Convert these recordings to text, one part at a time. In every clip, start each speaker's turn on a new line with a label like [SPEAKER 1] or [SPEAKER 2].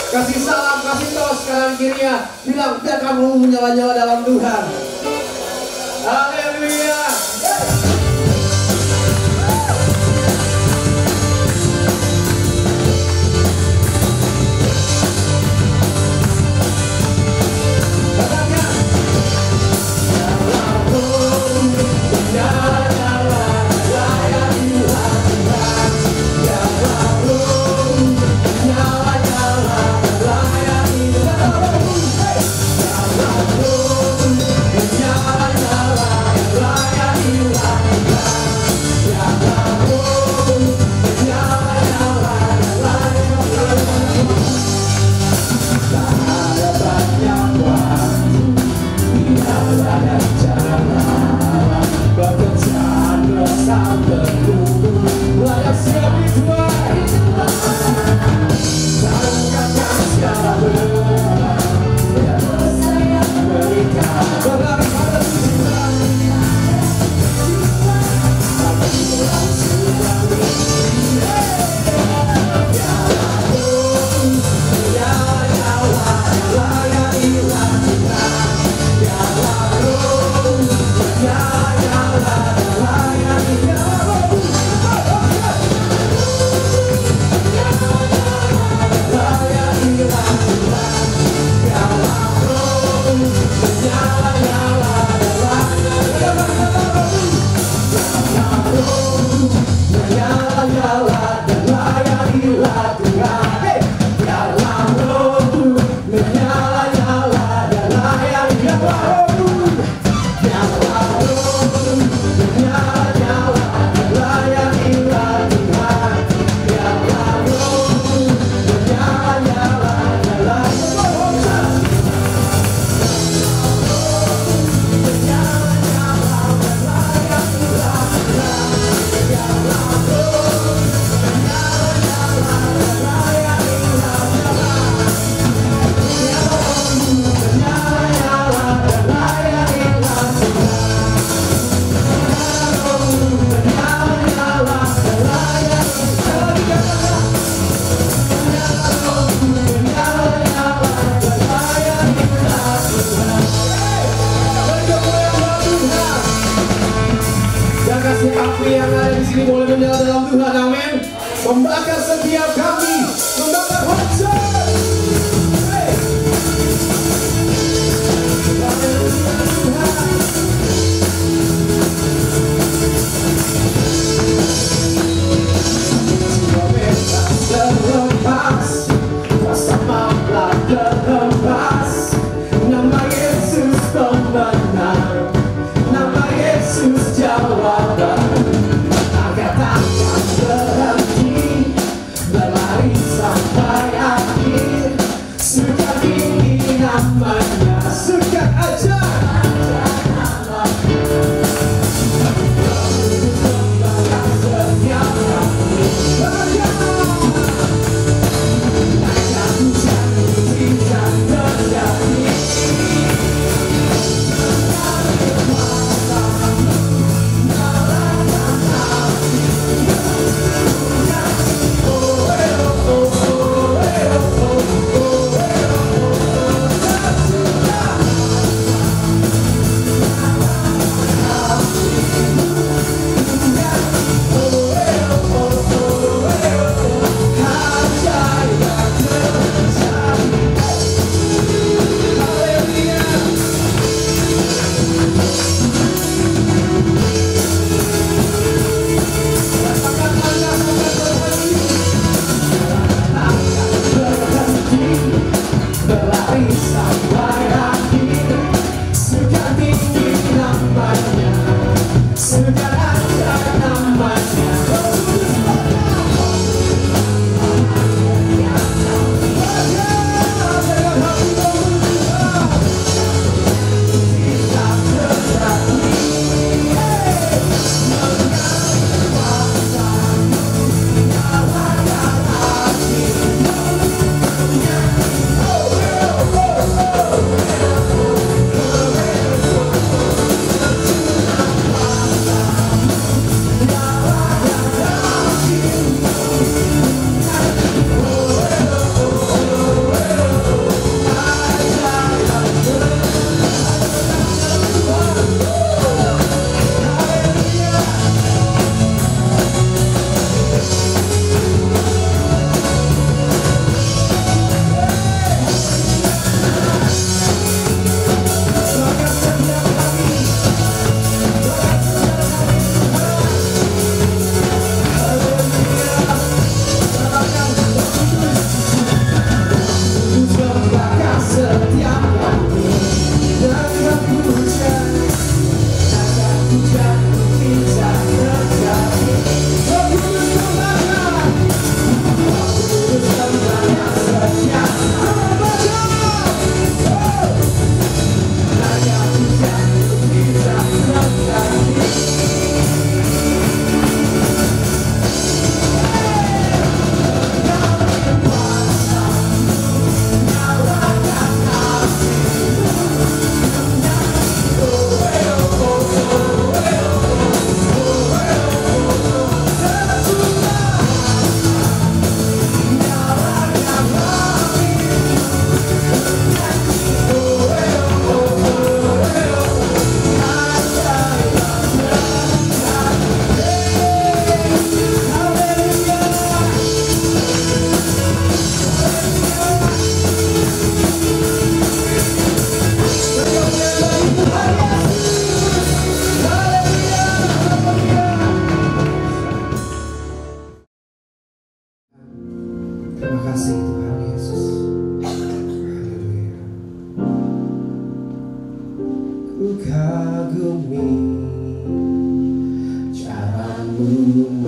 [SPEAKER 1] Kasih salam, kasih tos kanan kirinya, bilang biar kamu menyala-nyala dalam Tuhan. Haleluya. Kasih api yang ada di sini boleh menyala dalam Tuhan, amin. Membakar setiap kami, membakar hati. Hey. Terlepas, rasa mampu terlepas. namanya, sekat aja.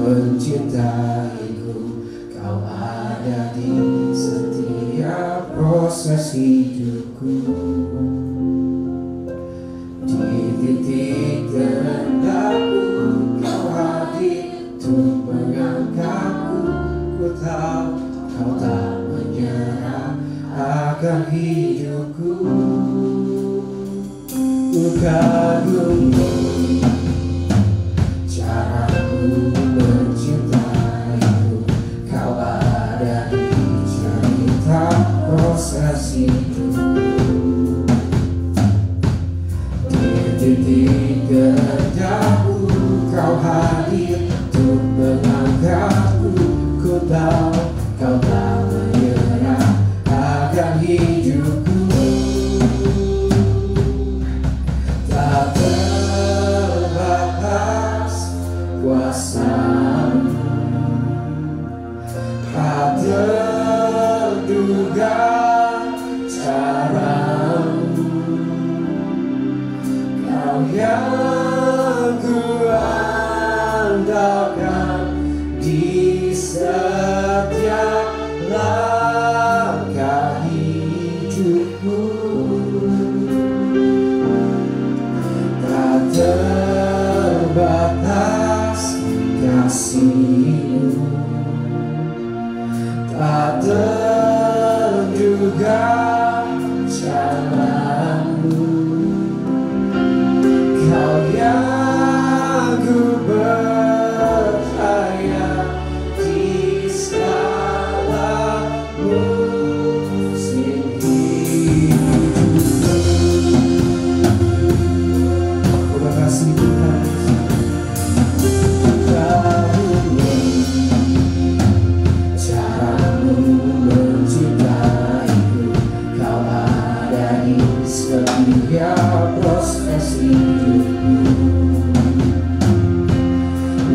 [SPEAKER 1] mencintaiku, kau ada di setiap proses hidupku. Di titik terendahku, kau hadir untuk mengangkatku. Ku tahu kau tak menyerah akan hidupku. Ku kagumi caramu mencintaiku, kau ada di cerita proses hidupku. Di titik terendahku, kau hadir untuk mengangkatku. Ku tahu kau tak menyerah akan hidupku. Tak jalanmu, Kau yang ku percaya di segala musim hidup. Terima kasih Tuhan. Caramu mencintaiku, Kau ada di setiap proses hidupku.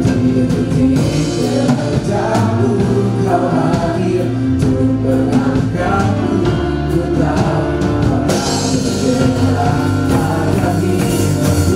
[SPEAKER 1] Di detik terdamu Kau hadir untuk mengangkatku. Ku tahu Kau bergerak akan hidupku.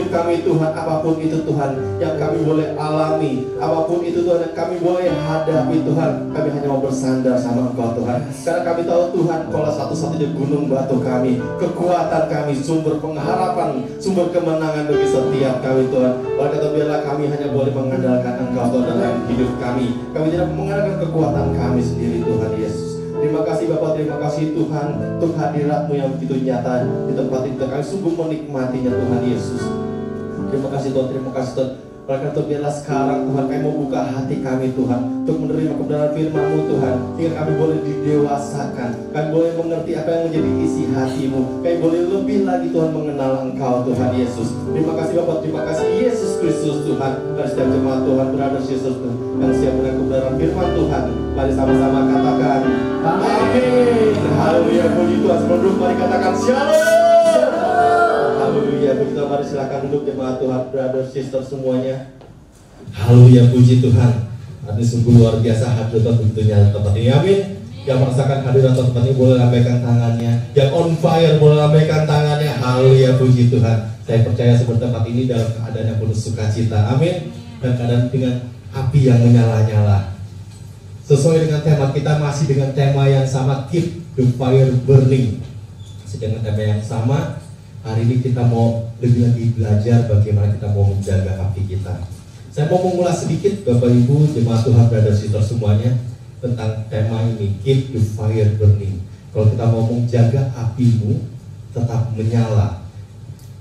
[SPEAKER 1] Kami Tuhan, apapun itu Tuhan yang kami boleh alami, apapun itu Tuhan yang kami boleh hadapi Tuhan, kami hanya mau bersandar sama Engkau Tuhan. Karena kami tahu Tuhan, Engkaulah satu-satunya gunung batu kami, kekuatan kami, sumber pengharapan, sumber kemenangan bagi setiap kami Tuhan. Oleh kata biarlah kami hanya boleh mengandalkan Engkau Tuhan dalam hidup kami. Kami tidak mengandalkan kekuatan kami sendiri Tuhan Yesus. Terima kasih Bapak, terima kasih Tuhan untuk hadirat-Mu yang begitu nyata di tempat itu. Kami sungguh menikmatinya Tuhan Yesus. Terima kasih Tuhan, terima kasih Tuhan. Oleh karena itu biarlah sekarang Tuhan kami mau buka hati kami Tuhan untuk menerima kebenaran firman-Mu Tuhan, sehingga kami boleh didewasakan, kami boleh mengerti apa yang menjadi isi hati-Mu, kami boleh lebih lagi Tuhan mengenal Engkau Tuhan Yesus. Terima kasih Bapak, terima kasih Yesus Kristus Tuhan. Dan setiap jemaat Tuhan Brothers Sisters Tuhan yang siap dengan kebenaran firman Tuhan, mari sama-sama katakan amin. Haleluya, puji Tuhan. Sebelum duduk mari katakan shalom. Haleluya, puji Tuhan. Mari silakan duduk jemaat Tuhan, Brothers Sisters semuanya. Haleluya, puji Tuhan. Artinya sungguh luar biasa hadirat tentunya tempat ini. Amin. Yang merasakan hadirat tempat ini boleh lambaikan tangannya. Yang on fire boleh lambaikan tangannya. Haleluya, puji Tuhan. Saya percaya seperti tempat ini dalam keadaan yang penuh sukacita. Amin. Dan keadaan dengan api yang menyala-nyala. Sesuai dengan tema kita, masih dengan tema yang sama, keep the fire burning. Masih dengan tema yang sama. Hari ini kita mau lebih lagi belajar bagaimana kita mau menjaga api kita. Saya mau mengulas sedikit Bapak Ibu jemaat Tuhan Brothers Sisters semuanya tentang tema ini, keep the fire burning. Kalau kita mau menjaga apimu tetap menyala,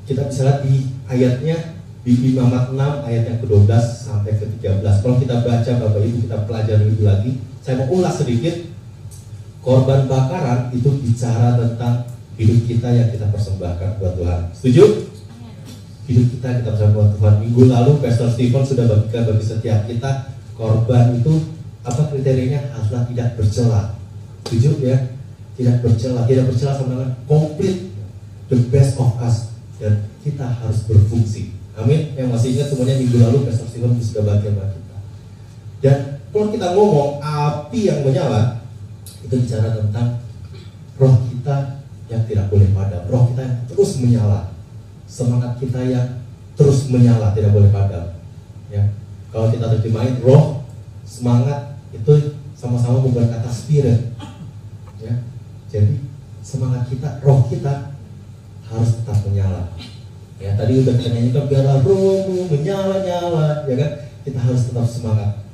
[SPEAKER 1] kita bisa lihat di ayatnya di Imamat 6 ayat yang ke-12 sampai ke-13. Kalau kita baca Bapak Ibu, kita pelajari lebih lagi. Saya mau ulas sedikit. Korban bakaran itu bicara tentang hidup kita yang kita persembahkan buat Tuhan. Setuju? Hidup kita persembahkan buat Tuhan. Minggu lalu Pastor Stephen sudah bagikan bagi setiap kita, korban itu apa kriterianya? Haruslah tidak bercela. Setuju ya? Tidak bercela. Tidak bercela sama dengan complete, the best of us. Dan kita harus berfungsi. Amin. Yang masih ingat semuanya minggu lalu Pastor Stephen sudah bagian bagi kita. Dan kalau kita ngomong api yang menyala, itu bicara tentang roh kita yang tidak boleh padam, roh kita yang terus menyala, semangat kita yang terus menyala, tidak boleh padam. Ya, kalau kita terjemahin roh, semangat itu sama-sama bukan kata spirit. Ya, jadi semangat kita, roh kita harus tetap menyala. Ya, tadi udah kita nyanyikan biarlah rohmu menyala-nyala, ya kan? Kita harus tetap semangat.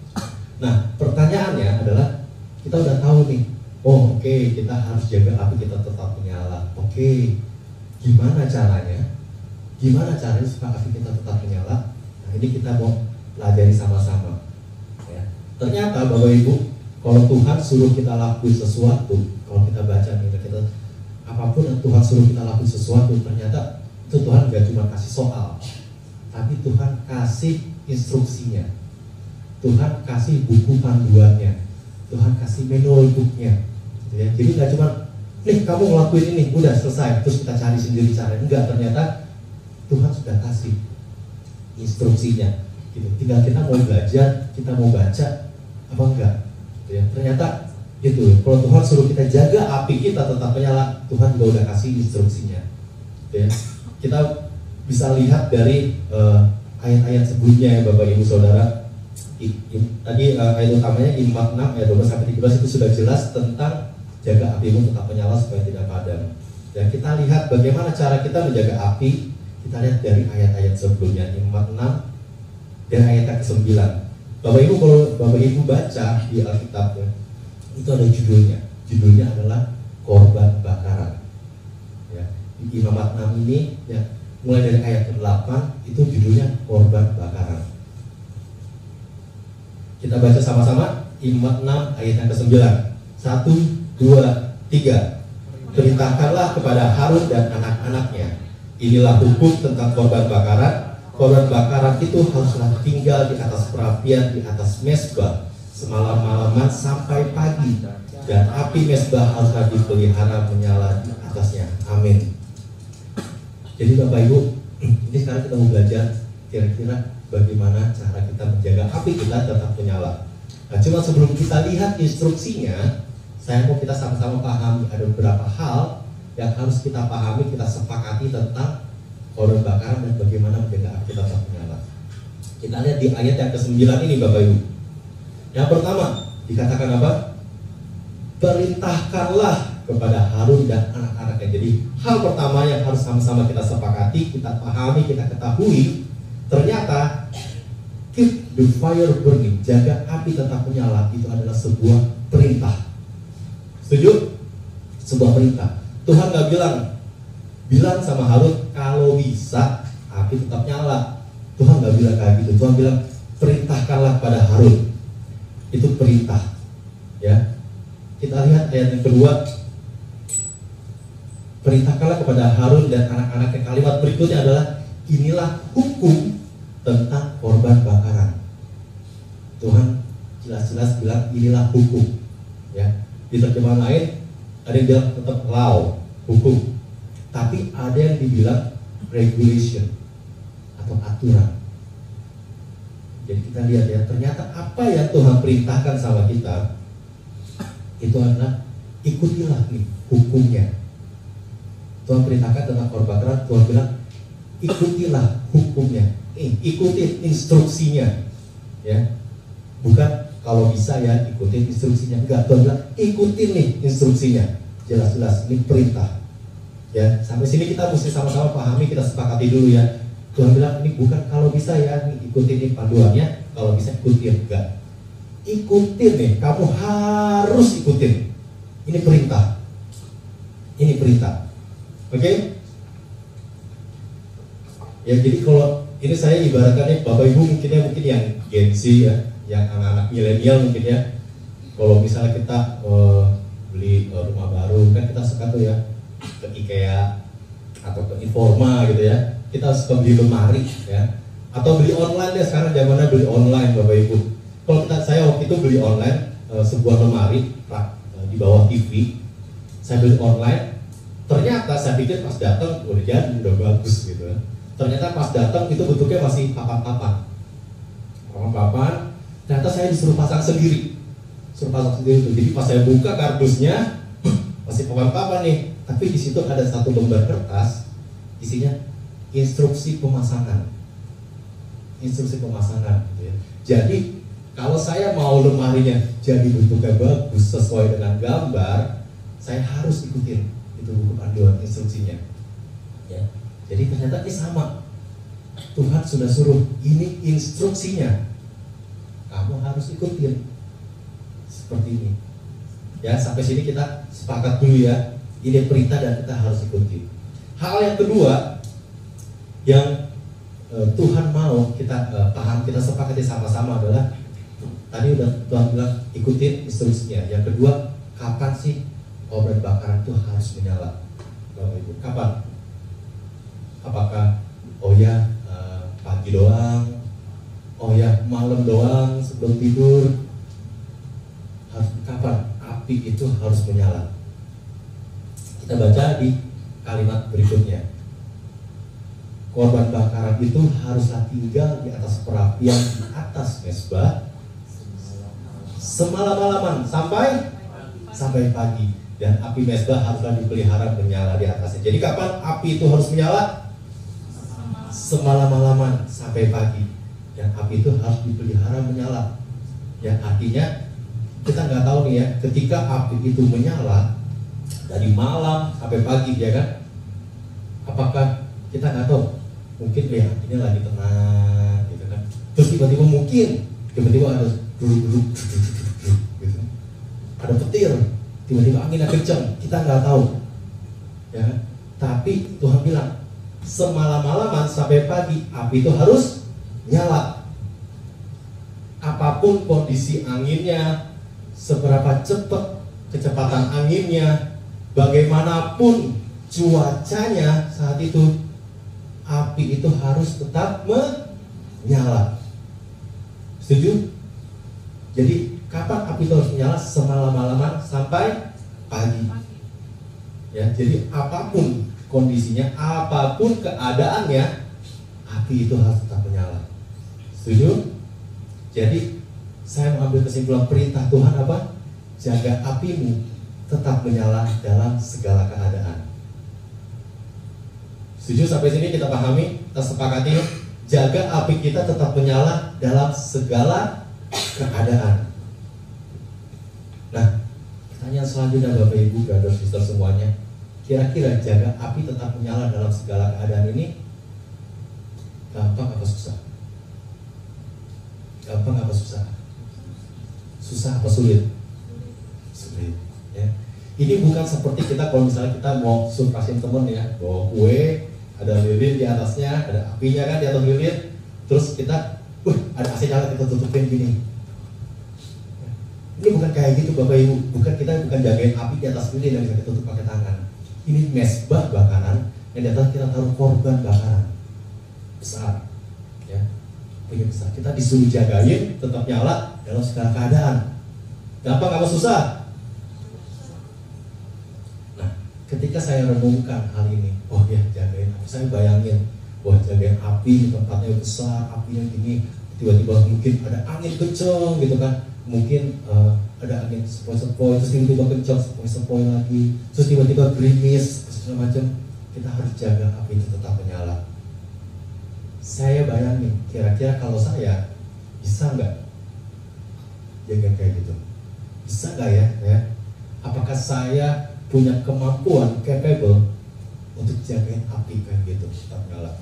[SPEAKER 1] Nah, pertanyaannya adalah kita udah tahu nih. Oh oke, kita harus jaga api kita tetap menyala. Oke, gimana caranya? Gimana caranya supaya api kita tetap menyala? Nah ini kita mau pelajari sama-sama ya. Ternyata Bapak Ibu, kalau Tuhan suruh kita lakuin sesuatu, kalau kita baca nih, kita apapun yang Tuhan suruh kita lakuin sesuatu, ternyata itu Tuhan gak cuma kasih soal, tapi Tuhan kasih instruksinya, Tuhan kasih buku panduannya, Tuhan kasih manual booknya. Ya, jadi nggak cuma nih kamu ngelakuin ini udah selesai terus kita cari sendiri cara. Enggak, ternyata Tuhan sudah kasih instruksinya gitu. Tinggal kita mau belajar, kita mau baca apa enggak ya. Ternyata gitu. Kalau Tuhan suruh kita jaga api kita tetap menyala, Tuhan juga udah kasih instruksinya ya. Kita bisa lihat dari ayat-ayat sebelumnya ya Bapak Ibu Saudara. Tadi ayat utamanya Imamat 6 ayat 12 sampai 13 itu sudah jelas tentang jaga apimu tetap menyala supaya tidak padam. Dan kita lihat bagaimana cara kita menjaga api. Kita lihat dari ayat-ayat sebelumnya, Imamat 6 dan ayat yang ke-9. Bapak Ibu, kalau Bapak Ibu baca di Alkitabnya, itu ada judulnya. Judulnya adalah korban bakaran. Ya, di Imamat 6 ini ya, mulai dari ayat ke-8 itu judulnya korban bakaran. Kita baca sama-sama Imamat 6 ayat yang ke-9. 1, 2, 3. Perintahkanlah kepada Harun dan anak-anaknya. Inilah hukum tentang korban bakaran. Korban bakaran itu haruslah tinggal di atas perapian, di atas mezbah semalam-malaman sampai pagi. Dan api mezbah haruslah dipelihara menyala di atasnya. Amin. Jadi Bapak Ibu, ini sekarang kita mau belajar kira-kira bagaimana cara kita menjaga api kita tetap menyala. Nah, cuma sebelum kita lihat instruksinya, saya mau kita sama-sama pahami ada beberapa hal yang harus kita pahami, kita sepakati tentang korban bakaran dan bagaimana menjaga api kita tetap menyala. Kita lihat di ayat yang ke-9 ini Bapak Ibu. Yang pertama dikatakan apa? Perintahkanlah kepada Harun dan anak-anaknya. Jadi hal pertama yang harus sama-sama kita sepakati, kita pahami, kita ketahui, ternyata keep the fire burning, jaga api tetap menyala, itu adalah sebuah perintah. Setuju? Sebuah perintah. Tuhan gak bilang sama Harun kalau bisa api tetap nyala.
[SPEAKER 2] Tuhan nggak bilang kayak gitu. Tuhan bilang perintahkanlah pada Harun. Itu perintah. Ya, kita lihat ayat yang kedua. Perintahkanlah kepada Harun dan anak-anaknya. Kalimat berikutnya adalah inilah hukum tentang korban bakaran. Tuhan jelas-jelas bilang inilah hukum. Ya, di terjemahan lain ada yang bilang tetap law, hukum. Tapi ada yang dibilang regulation atau aturan. Jadi kita lihat ya, ternyata apa yang Tuhan perintahkan sama kita itu adalah ikutilah nih hukumnya. Tuhan perintahkan tentang korban bakaran, Tuhan bilang ikutilah hukumnya, ikutin instruksinya, ya. Bukan kalau bisa ya ikutin instruksinya, enggak. Tuhan bilang ikutin nih instruksinya, jelas-jelas ini perintah. Ya, sampai sini kita mesti sama-sama pahami, kita sepakati dulu ya. Tuhan bilang ini bukan kalau bisa ya ikutin ini panduannya, kalau bisa ikutin, enggak. Ikutin nih, kamu harus ikutin. Ini perintah. Ini perintah. Oke? Ya, jadi kalau ini saya ibaratkan Bapak Ibu mungkin yang Gen Z ya, yang anak-anak milenial mungkin ya. Kalau misalnya kita beli rumah baru kan kita suka tuh ya ke IKEA atau ke Informa gitu ya. Kita suka beli lemari ya. Atau beli online deh, sekarang zamannya beli online Bapak Ibu. Kalau saya waktu itu beli online sebuah lemari di bawah TV. Saya beli online. Ternyata saya pikir pas datang udah jadi, udah bagus gitu. Ternyata pas datang itu bentuknya masih papan-papan. Ternyata saya disuruh pasang sendiri. Jadi pas saya buka kardusnya masih papan-papan nih. Tapi di situ ada satu lembar kertas, isinya instruksi pemasangan. Gitu ya. Jadi kalau saya mau lemarinya jadi bentuknya bagus sesuai dengan gambar, saya harus ikutin itu buku panduan instruksinya. Ya. Jadi ternyata ini sama. Tuhan sudah suruh, ini instruksinya. Kamu harus ikutin. Seperti ini. Ya, sampai sini kita sepakat dulu ya. Ini perintah dan kita harus ikuti. Hal yang kedua yang Tuhan mau kita paham, kita sepakati sama-sama adalah tadi udah Tuhan bilang ikutin instruksinya. Yang kedua, kapan sih korban bakaran itu harus menyala, Bapak Ibu? Kapan? Apakah pagi doang? Malam doang sebelum tidur? Harus kapan? Api itu harus menyala. Kita baca di kalimat berikutnya. Korban bakaran itu haruslah tinggal di atas perapian di atas mezbah semalam-malaman sampai pagi. Dan api mezbah haruslah dipelihara menyala di atasnya. Jadi kapan api itu harus menyala? Semalam-malaman sampai pagi. Dan api itu harus dipelihara menyala. Ya, artinya kita nggak tahu nih ya, ketika api itu menyala dari malam sampai pagi, ya kan? Apakah kita nggak tahu? Mungkin ya apinya lagi tenang, gitu kan? Terus tiba-tiba ada duduk, gitu. Ada petir. Tiba-tiba anginnya kencang, kita nggak tahu, ya. Tapi Tuhan bilang semalam-malaman sampai pagi api itu harus nyala. Apapun kondisi anginnya, seberapa cepat kecepatan anginnya, bagaimanapun cuacanya saat itu, api itu harus tetap menyala. Setuju? Jadi kapan api itu harus menyala? Semalam-malaman sampai pagi. Ya, jadi apapun kondisinya, apapun keadaannya, api itu harus tetap menyala. Setuju? Jadi saya mengambil kesimpulan perintah Tuhan apa? Jaga apimu tetap menyala dalam segala keadaan. Setuju sampai sini kita pahami, kita sepakati, jaga api kita tetap menyala dalam segala keadaan. Nah, pertanyaan selanjutnya Bapak Ibu, brother sister semuanya, kira-kira jaga api tetap menyala dalam segala keadaan ini gampang apa susah? Gampang apa susah? Susah apa sulit? Sulit, ya. Ini bukan seperti kita kalau misalnya kita mau surprisein temen ya, bawa kue, ada lilin di atasnya, ada apinya kan di atas lilin. Terus kita, ada AC nyala, kita tutupin gini. Ini bukan kayak gitu Bapak Ibu, kita bukan jagain api di atas lilin yang bisa kita tutup pakai tangan. Ini mesbah bakaran yang di atas kita taruh korban bakaran besar, ya, punya besar. Kita disuruh jagain, tetap nyala dalam segala keadaan. Gampang apa susah? Nah, ketika saya renungkan hal ini, oh ya jagain api, saya bayangin, wah jagain api di tempatnya besar, apinya gini, tiba-tiba mungkin ada angin kenceng gitu kan. Mungkin ada angin sepoi-sepoi, terus tiba-tiba kencang sepoi-sepoi lagi, terus tiba-tiba gerimis, segala macam. Kita harus jaga api itu tetap menyala. Saya bayangin, kira-kira kalau saya bisa nggak jaga kayak gitu? Bisa nggak ya? Apakah saya punya kemampuan, capable untuk jagain api kayak gitu tetap menyala?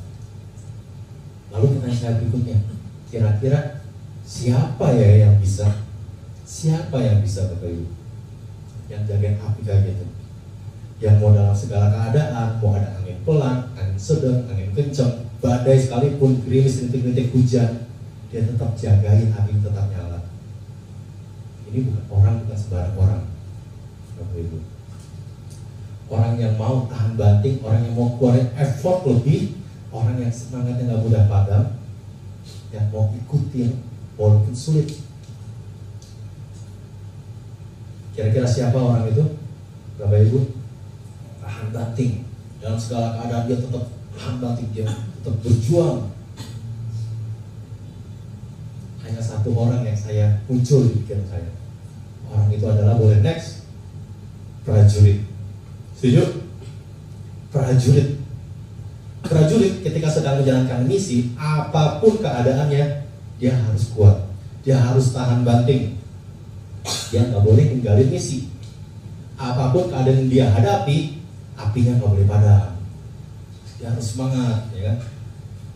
[SPEAKER 2] Lalu pertanyaan saya berikutnya, kira-kira siapa ya yang bisa? Siapa yang bisa Bapak Ibu yang jagain api kayak gitu? Yang mau dalam segala keadaan, mau ada angin pelan, angin sedang, angin kencang, badai sekalipun, gerimis, rintik-rintik hujan, dia tetap jagain api tetap nyala. Ini bukan sembarang orang Bapak Ibu. Orang yang mau tahan banting, orang yang mau keluarin effort lebih, orang yang semangatnya gak mudah padam, yang mau ikutin walaupun sulit. Kira-kira siapa orang itu? Bapak Ibu, tahan banting dalam segala keadaan, dia tetap tahan banting, dia tetap berjuang. Hanya satu orang yang saya muncul di pikiran saya. Orang itu adalah, boleh next, prajurit. Setuju? Prajurit. Prajurit ketika sedang menjalankan misi, apapun keadaannya, dia harus kuat, dia harus tahan banting. Dia nggak boleh tinggalin misi. Apapun keadaan dia hadapi, apinya nggak boleh padam. Dia harus semangat, ya kan?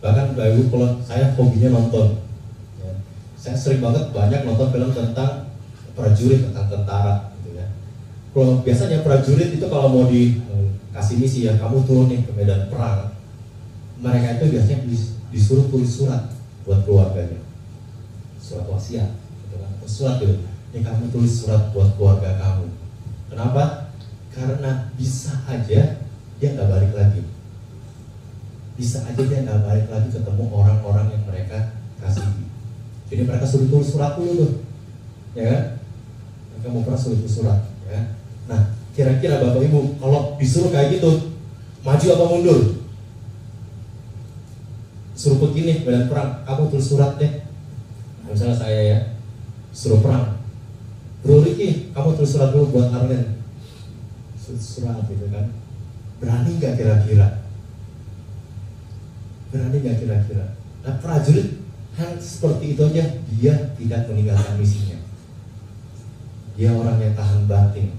[SPEAKER 2] Bahkan Bapak Ibu, kalau saya hobinya nonton, ya. Saya sering banget banyak nonton film tentang prajurit, tentang tentara, gitu ya. Kalau biasanya prajurit itu kalau mau dikasih misi, ya kamu turun nih ke medan perang, mereka itu biasanya disuruh tulis surat buat keluarganya, surat wasiat, gitu kan? Surat tuh. Ini kamu tulis surat buat keluarga kamu. Kenapa? Karena bisa aja dia nggak balik lagi. Bisa aja dia nggak balik lagi ketemu orang-orang yang mereka kasihi. Jadi mereka suruh tulis surat dulu tuh, ya kan? Mereka mau pernah suruh tulis surat, ya. Nah, kira-kira Bapak Ibu kalau disuruh kayak gitu, maju apa mundur? Suruh begini, medan perang, kamu tulis surat deh. Misalnya saya ya, suruh perang. Bro Ricky, kamu tulis surat dulu buat Arlen. Surat gitu kan. Berani gak kira-kira? Berani gak kira-kira? Nah, prajurit hal seperti itu aja, dia tidak meninggalkan misinya. Dia orang yang tahan banting.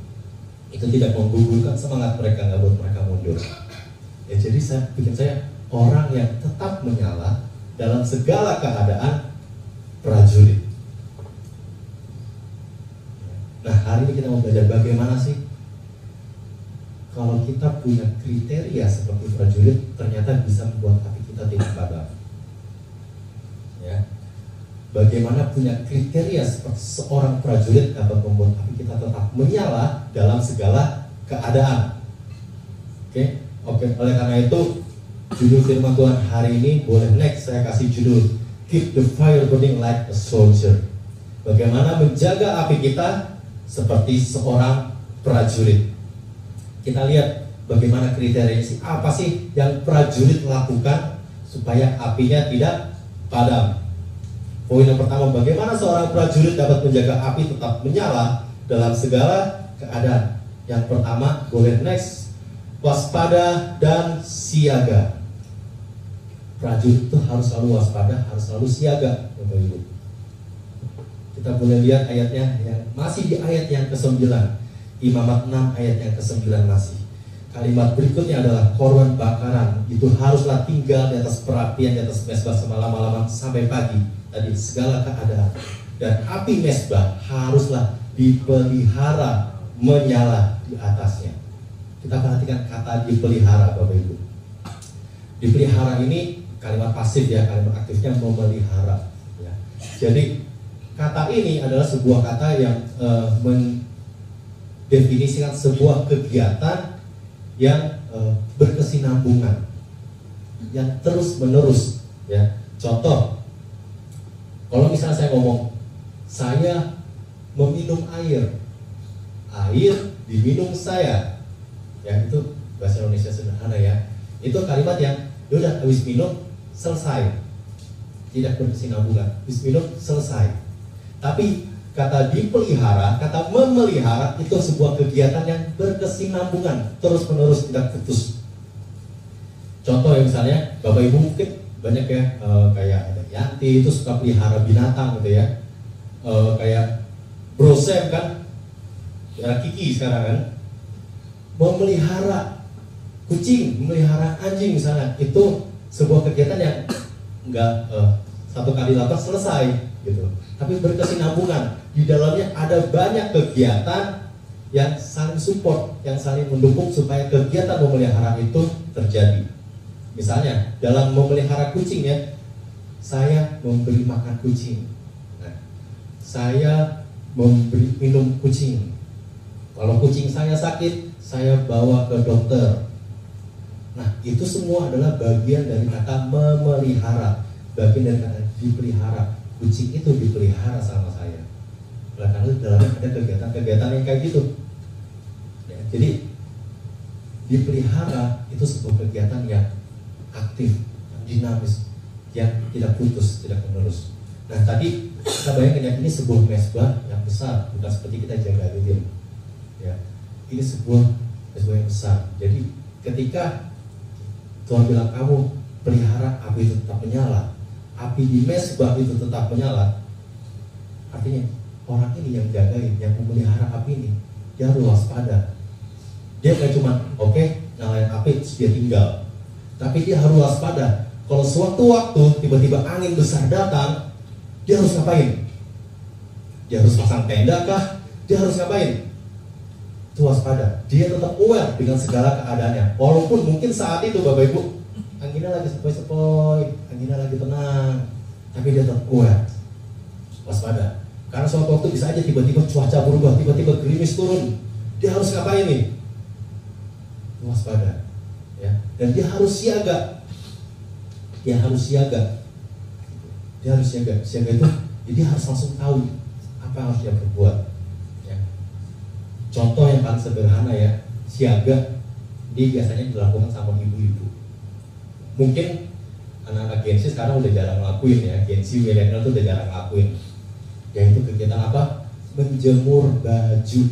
[SPEAKER 2] Itu tidak menggugurkan semangat mereka, gak buat mereka mundur. Ya, jadi saya pikir saya orang yang tetap menyala dalam segala keadaan, prajurit. Nah, hari ini kita mau belajar bagaimana sih kalau kita punya kriteria seperti prajurit, ternyata bisa membuat api kita tidak padam. Ya, bagaimana punya kriteria seperti seorang prajurit dapat membuat api kita tetap menyala dalam segala keadaan. Oke. Oleh karena itu, judul firman Tuhan hari ini, boleh next saya kasih judul Keep the fire burning like a soldier. Bagaimana menjaga api kita seperti seorang prajurit. Kita lihat bagaimana kriterianya sih, apa sih yang prajurit lakukan supaya apinya tidak padam. Poin yang pertama, bagaimana seorang prajurit dapat menjaga api tetap menyala dalam segala keadaan. Yang pertama, boleh next, waspada dan siaga. Prajurit itu harus selalu waspada, harus selalu siaga, Bapak Ibu. Kita boleh lihat ayatnya yang masih di ayat yang ke-9, Imamat 6 ayat yang ke-9 masih. Kalimat berikutnya adalah korban bakaran itu haruslah tinggal di atas perapian, di atas mesbah semalam-malaman sampai pagi. Tadi segala keadaan. Dan api mesbah haruslah dipelihara menyala di atasnya. Kita perhatikan kata dipelihara, Bapak Ibu. Dipelihara ini kalimat pasif ya, kalimat aktifnya memelihara. Ya. Jadi kata ini adalah sebuah kata yang mendefinisikan sebuah kegiatan yang berkesinambungan, yang terus menerus. Ya. Contoh, kalau misalnya saya ngomong, saya meminum air, air diminum saya, ya itu bahasa Indonesia sederhana ya. Itu kalimat yang udah habis minum selesai, tidak berkesinambungan. Habis minum selesai. Tapi kata dipelihara, kata memelihara itu sebuah kegiatan yang berkesinambungan, terus menerus tidak putus. Contoh ya, misalnya Bapak Ibu mungkin banyak ya, kayak ada Yanti itu suka pelihara binatang gitu ya, kayak Bro Sam kan, ya Kiki sekarang kan, memelihara kucing, memelihara anjing misalnya, itu sebuah kegiatan yang enggak satu kali lakukan selesai gitu, tapi berkesinambungan. Di dalamnya ada banyak kegiatan yang saling support, yang saling mendukung supaya kegiatan memelihara itu terjadi. Misalnya dalam memelihara kucing ya, saya memberi makan kucing, nah, saya memberi minum kucing. Kalau kucing saya sakit, saya bawa ke dokter. Nah, itu semua adalah bagian dari kata memelihara, bagian dari kata dipelihara. Kucing itu dipelihara sama saya. Karena itu dalamnya ada kegiatan-kegiatan yang kayak gitu. Ya, jadi dipelihara itu sebuah kegiatan yang aktif, yang dinamis, yang tidak putus, tidak menerus. Nah, tadi kita bayangkan ya, ini sebuah mezbah yang besar, bukan seperti kita jaga gitu. Ya, ini sebuah mezbah yang besar. Jadi ketika Tuhan bilang kamu pelihara api itu tetap menyala, api di mezbah itu tetap menyala, artinya orang ini yang jagain, yang memelihara api ini, dia harus waspada. Dia gak cuma oke, nyalain api terus dia tinggal, tapi dia harus waspada. Kalau sewaktu-waktu tiba-tiba angin besar datang, dia harus ngapain? Dia harus pasang tenda kah? Dia harus ngapain? Itu waspada. Dia tetap aware dengan segala keadaannya. Walaupun mungkin saat itu Bapak Ibu, anginnya lagi sepoi-sepoi, anginnya lagi tenang, tapi dia tetap aware, waspada. Karena suatu waktu bisa aja tiba-tiba cuaca berubah, tiba-tiba gerimis turun. Dia harus ngapain nih? Waspada. Ya. Dan dia harus siaga. Dia harus siaga. Dia harus siaga. Siaga itu, dia harus langsung tahu apa yang harus dia berbuat. Ya. Contoh yang paling sederhana ya, siaga, dia biasanya dilakukan sama ibu-ibu. Mungkin anak-anak Gen Z sekarang udah jarang ngelakuin ya, Gen Z milenial tuh udah jarang ngelakuin. Yaitu kegiatan apa? Menjemur baju.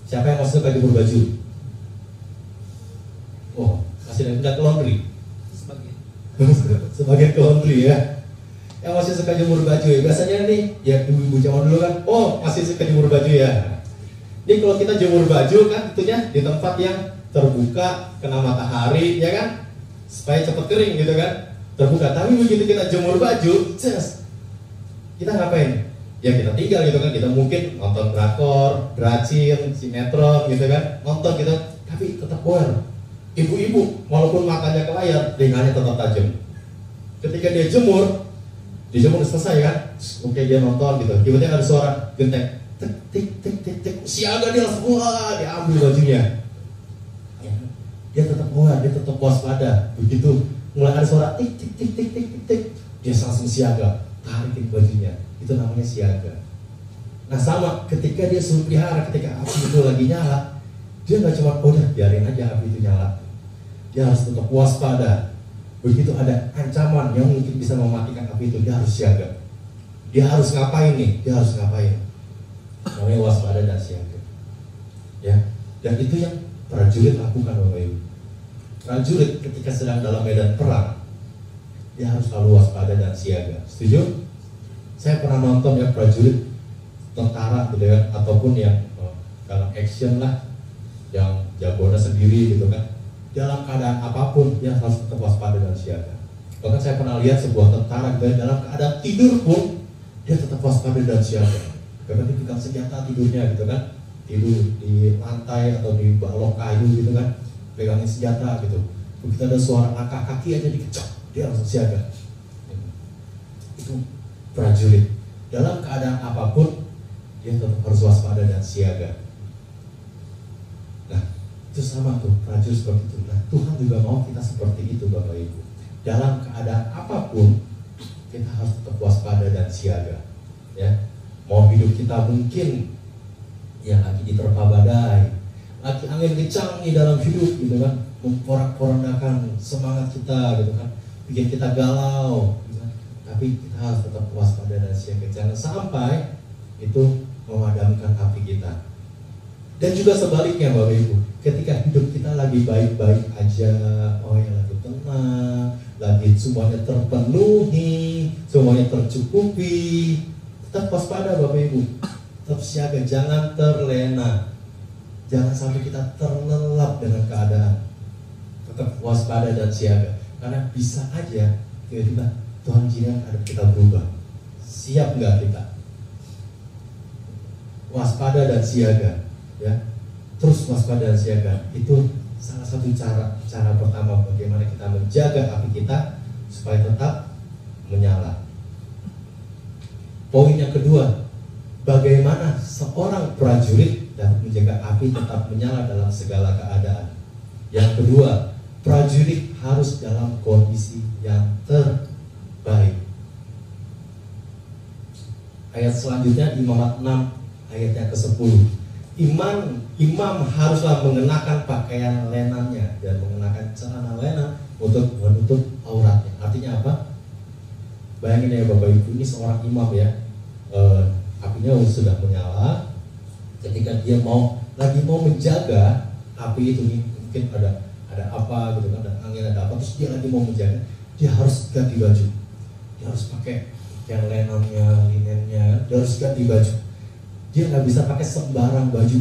[SPEAKER 2] Siapa yang masuk ke jemur baju? Oh, masih ada ke laundry. Sebagian ke laundry ya. Yang masih suka jemur baju ya. Biasanya nih, ya ibu-ibu zaman dulu kan, oh masih suka jemur baju ya. Jadi kalau kita jemur baju kan tentunya di tempat yang terbuka, kena matahari ya kan, supaya cepat kering gitu kan, terbuka. Tapi begitu kita jemur baju, kita ngapain? Ya kita tinggal gitu kan, kita mungkin nonton drakor, dracin, sinetron gitu kan, nonton gitu, tapi tetap aware. Ibu-ibu walaupun matanya ke layar, telinganya tetap tajam. Ketika dia jemur selesai kan, oke dia nonton gitu, tiba-tiba ada suara genteng, tik tik tik tik tik, siaga dia langsung wah dia ambil bajunya. Dia tetap aware, dia tetap waspada. Begitu mulai ada suara tik tik tik tik tik tik tik, dia langsung siaga, tarikin bajunya. Itu namanya siaga. Nah sama ketika dia suruh pelihara, ketika api itu lagi nyala, dia nggak cuma udah biarin aja api itu nyala. Dia harus tetap waspada. Begitu ada ancaman yang mungkin bisa mematikan api itu, dia harus siaga. Dia harus ngapain nih? Dia harus ngapain? Namanya waspada dan siaga. Ya, dan itu yang prajurit lakukan Bapak Ibu. Prajurit ketika sedang dalam medan perang, dia harus selalu waspada dan siaga. Setuju? Saya pernah nonton ya prajurit tentara gitu ya, ataupun yang dalam action lah, yang jagoannya sendiri gitu kan. Dalam keadaan apapun dia harus tetap waspada dan siaga. Bahkan saya pernah lihat sebuah tentara gitu, dalam keadaan tidur pun dia tetap waspada dan siaga. Bahkan dia pegang senjata tidurnya gitu kan, tidur di lantai atau di balok kayu gitu kan, pegangin senjata gitu. Begitu ada suara langkah kaki aja dikecok, dia langsung siaga. Itu prajurit. Dalam keadaan apapun dia tetap harus waspada dan siaga. Nah, itu sama tuh, prajurit seperti itu. Nah, Tuhan juga mau kita seperti itu, Bapak Ibu. Dalam keadaan apapun kita harus tetap waspada dan siaga. Ya, mau hidup kita mungkin yang lagi diterpa badai, lagi angin kencang di dalam hidup gitu kan, memporak-porandakan semangat kita gitu kan, bikin kita galau gitu kan. Tapi kita harus tetap waspada dan siaga, jangan sampai itu memadamkan api kita. Dan juga sebaliknya Bapak Ibu, ketika hidup kita lagi baik-baik aja, oh ya lagi tenang, lagi semuanya terpenuhi, semuanya tercukupi, tetap waspada Bapak Ibu, tetap siaga, jangan terlena, jangan sampai kita terlelap dengan keadaan. Tetap waspada dan siaga, karena bisa aja tiba-tiba Tuhan izinkan ada kita berubah. Siap nggak kita? Waspada dan siaga, ya. Terus waspada dan siaga itu salah satu cara pertama bagaimana kita menjaga api kita supaya tetap menyala. Poin yang kedua, bagaimana seorang prajurit dapat menjaga api tetap menyala dalam segala keadaan. Yang kedua, prajurit harus dalam kondisi yang terbaik. Ayat selanjutnya Imamat 6 ayat yang ke-10. Imam haruslah mengenakan pakaian lenannya dan mengenakan celana lena untuk menutup auratnya. Artinya apa? Bayangin ya Bapak Ibu, ini seorang imam ya, apinya sudah menyala. Ketika dia lagi mau menjaga api itu nih, mungkin ada apa gitu kan, ada angin, ada apa, terus dia lagi mau menjaga, dia harus ganti baju, dia harus pakai yang lenannya, linennya, dia harus ganti baju. Dia nggak bisa pakai sembarang baju.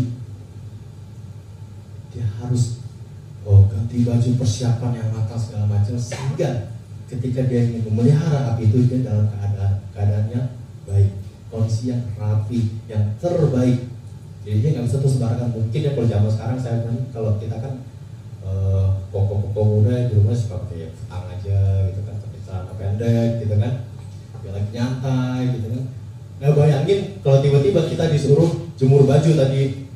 [SPEAKER 2] Dia harus ganti baju, persiapan yang matang segala macam, sehingga ketika dia ingin memelihara api itu, dia dalam keadaannya baik, kondisi yang rapi, yang terbaik. Jadi dia nggak bisa tuh sembarangan. Mungkin ya kalau zaman sekarang saya bilang, kalau kita kan koko muda di rumah suka pakai setang aja gitu kan, pakai celana pendek gitu kan, dia lagi nyantai gitu kan. Nah bayangin kalau tiba-tiba kita disuruh jemur baju tadi,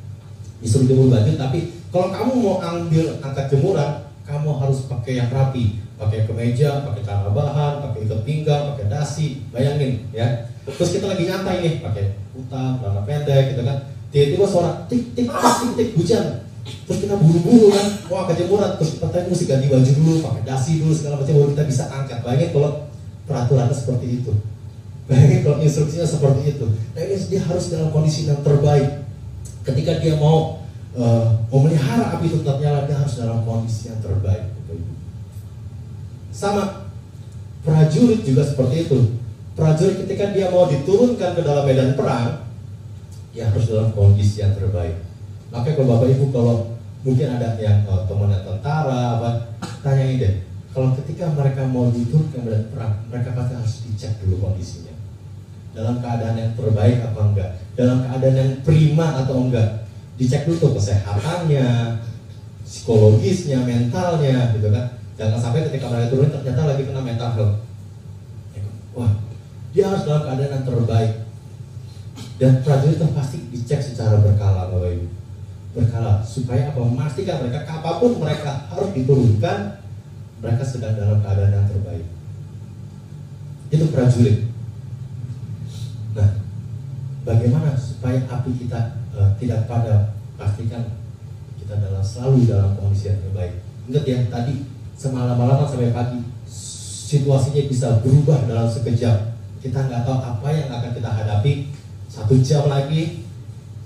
[SPEAKER 2] disuruh jemur baju, tapi kalau kamu mau angkat jemuran, kamu harus pakai yang rapi, pakai kemeja, pakai celana bahan, pakai ikat pinggang, pakai dasi, bayangin ya. Terus kita lagi nyantai nih, pakai kutang, celana pendek gitu kan, tiba-tiba suara tik tik tik tik tik hujan, terus kita buru-buru kan, mau angkat jemuran, terus kita mesti ganti baju dulu, pakai dasi dulu segala macam baru kita bisa angkat. Bayangin kalau peraturannya seperti itu. Bayangin kalau instruksinya seperti itu. Nah ini dia harus dalam kondisi yang terbaik. Ketika dia mau memelihara api itu tetap nyala, dia harus dalam kondisi yang terbaik. Sama prajurit juga seperti itu. Prajurit ketika dia mau diturunkan ke dalam medan perang, dia harus dalam kondisi yang terbaik. Makanya kalau Bapak Ibu, kalau mungkin ada yang temannya tentara, tanyain deh. Kalau ketika mereka mau diturunkan ke medan perang, mereka pasti harus dicek dulu kondisinya. Dalam keadaan yang terbaik apa enggak, dalam keadaan yang prima atau enggak, dicek dulu tuh kesehatannya, psikologisnya, mentalnya gitu kan. Jangan sampai ketika mereka turun ternyata lagi kena mental health. Wah, dia harus dalam keadaan yang terbaik. Dan prajurit itu pasti dicek secara berkala Bapak Ibu, berkala, supaya apa? Memastikan mereka apapun mereka harus diturunkan, mereka sedang dalam keadaan yang terbaik. Itu prajurit. Nah, bagaimana supaya api kita tidak padam? Pastikan kita selalu dalam kondisi yang terbaik. Ingat ya, tadi semalam-malaman sampai pagi, situasinya bisa berubah dalam sekejap. Kita nggak tahu apa yang akan kita hadapi 1 jam lagi,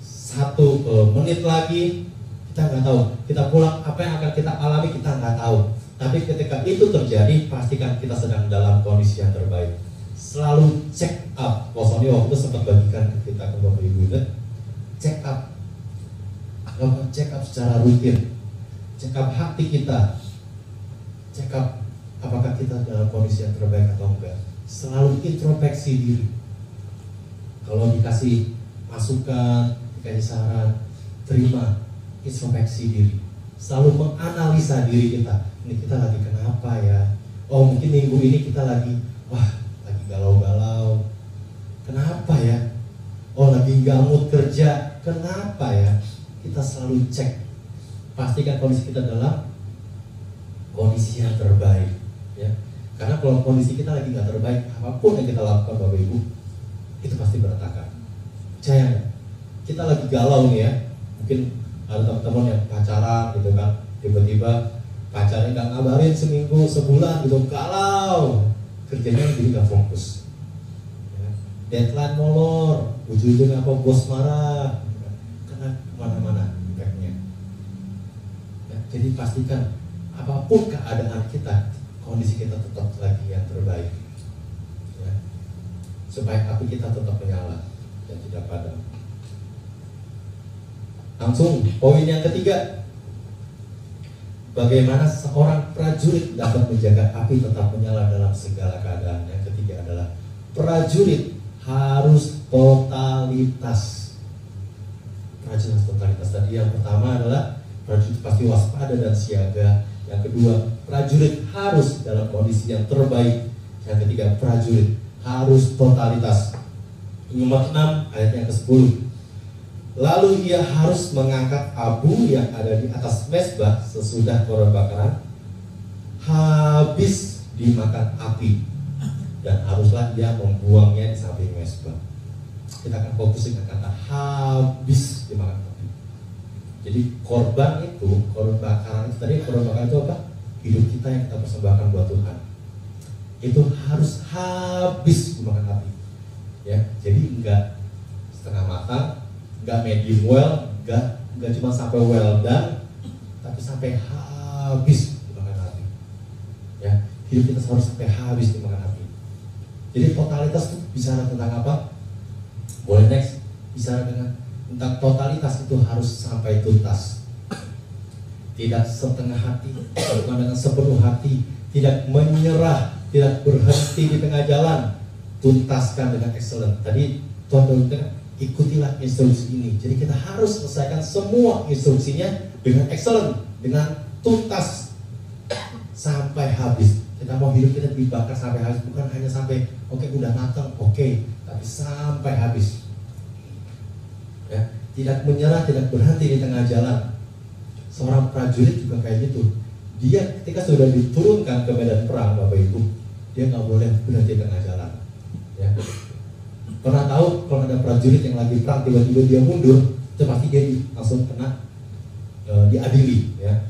[SPEAKER 2] 1 menit lagi, kita nggak tahu. Kita pulang, apa yang akan kita alami kita nggak tahu. Tapi ketika itu terjadi, pastikan kita sedang dalam kondisi yang terbaik. Selalu check up. Waktu itu sempat bagikan kita ke Bapak Ibu, check up. Lakukan check up secara rutin. Check up hati kita. Check up apakah kita dalam kondisi yang terbaik atau enggak. Selalu introspeksi diri. Kalau dikasih masukan, dikasih saran, terima, introspeksi diri. Selalu menganalisa diri kita. Ini kita lagi kenapa ya? Oh mungkin minggu ini kita lagi galau-galau. Kenapa ya? Oh lagi nggak mood kerja. Kenapa ya? Kita selalu cek. Pastikan kondisi kita dalam kondisi yang terbaik. Ya. Karena kalau kondisi kita lagi nggak terbaik, apapun yang kita lakukan Bapak Ibu, itu pasti berantakan. Percaya nggak? Kita lagi galau nih ya. Mungkin ada teman-teman yang pacaran gitu kan, tiba-tiba pacarnya nggak ngabarin seminggu, sebulan gitu, galau. Kerjanya jadi nggak fokus. Ya. Deadline molor, ujung-ujungnya apa bos marah, karena kemana-mana impactnya. Ya, jadi pastikan apapun keadaan kita, kondisi kita tetap lagi yang terbaik. Ya. Supaya api kita tetap menyala dan tidak padam. Langsung poin yang ketiga, bagaimana seorang prajurit dapat menjaga api tetap menyala dalam segala keadaan. Yang ketiga adalah prajurit harus totalitas. Prajurit harus totalitas. Tadi yang pertama adalah prajurit pasti waspada dan siaga. Yang kedua, prajurit harus dalam kondisi yang terbaik. Yang ketiga, prajurit harus totalitas. Nomor 6 ayat yang ke-10. Lalu ia harus mengangkat abu yang ada di atas mezbah sesudah korban bakaran habis dimakan api, dan haruslah ia membuangnya di samping mezbah. Kita akan fokus dengan kata habis dimakan api. Jadi korban bakaran itu tadi, korban bakaran itu apa? Hidup kita yang kita persembahkan buat Tuhan. Itu harus habis dimakan api. Ya, jadi enggak setengah matang, enggak medium well, enggak cuma sampai well done, tapi sampai habis dimakan api. Ya, hidup kita harus sampai habis dimakan api. Jadi totalitas itu bicara tentang apa? Boleh next, bicara tentang totalitas itu harus sampai tuntas. Tidak setengah hati, bukan dengan sepenuh hati, tidak menyerah, tidak berhenti di tengah jalan, tuntaskan dengan excellent. Tadi Tuhan berkata, ikutilah instruksi ini. Jadi kita harus selesaikan semua instruksinya dengan excellent, dengan tuntas sampai habis. Kita mau hidup kita dibakar sampai habis, bukan hanya sampai oke, udah matang, oke, tapi sampai habis. Ya, tidak menyerah, tidak berhenti di tengah jalan. Seorang prajurit juga kayak gitu. Dia ketika sudah diturunkan ke medan perang, Bapak Ibu, dia nggak boleh berhenti di tengah jalan. Ya. Pernah tahu kalau ada prajurit yang lagi perang tiba-tiba dia mundur, itu pasti dia langsung kena diadili ya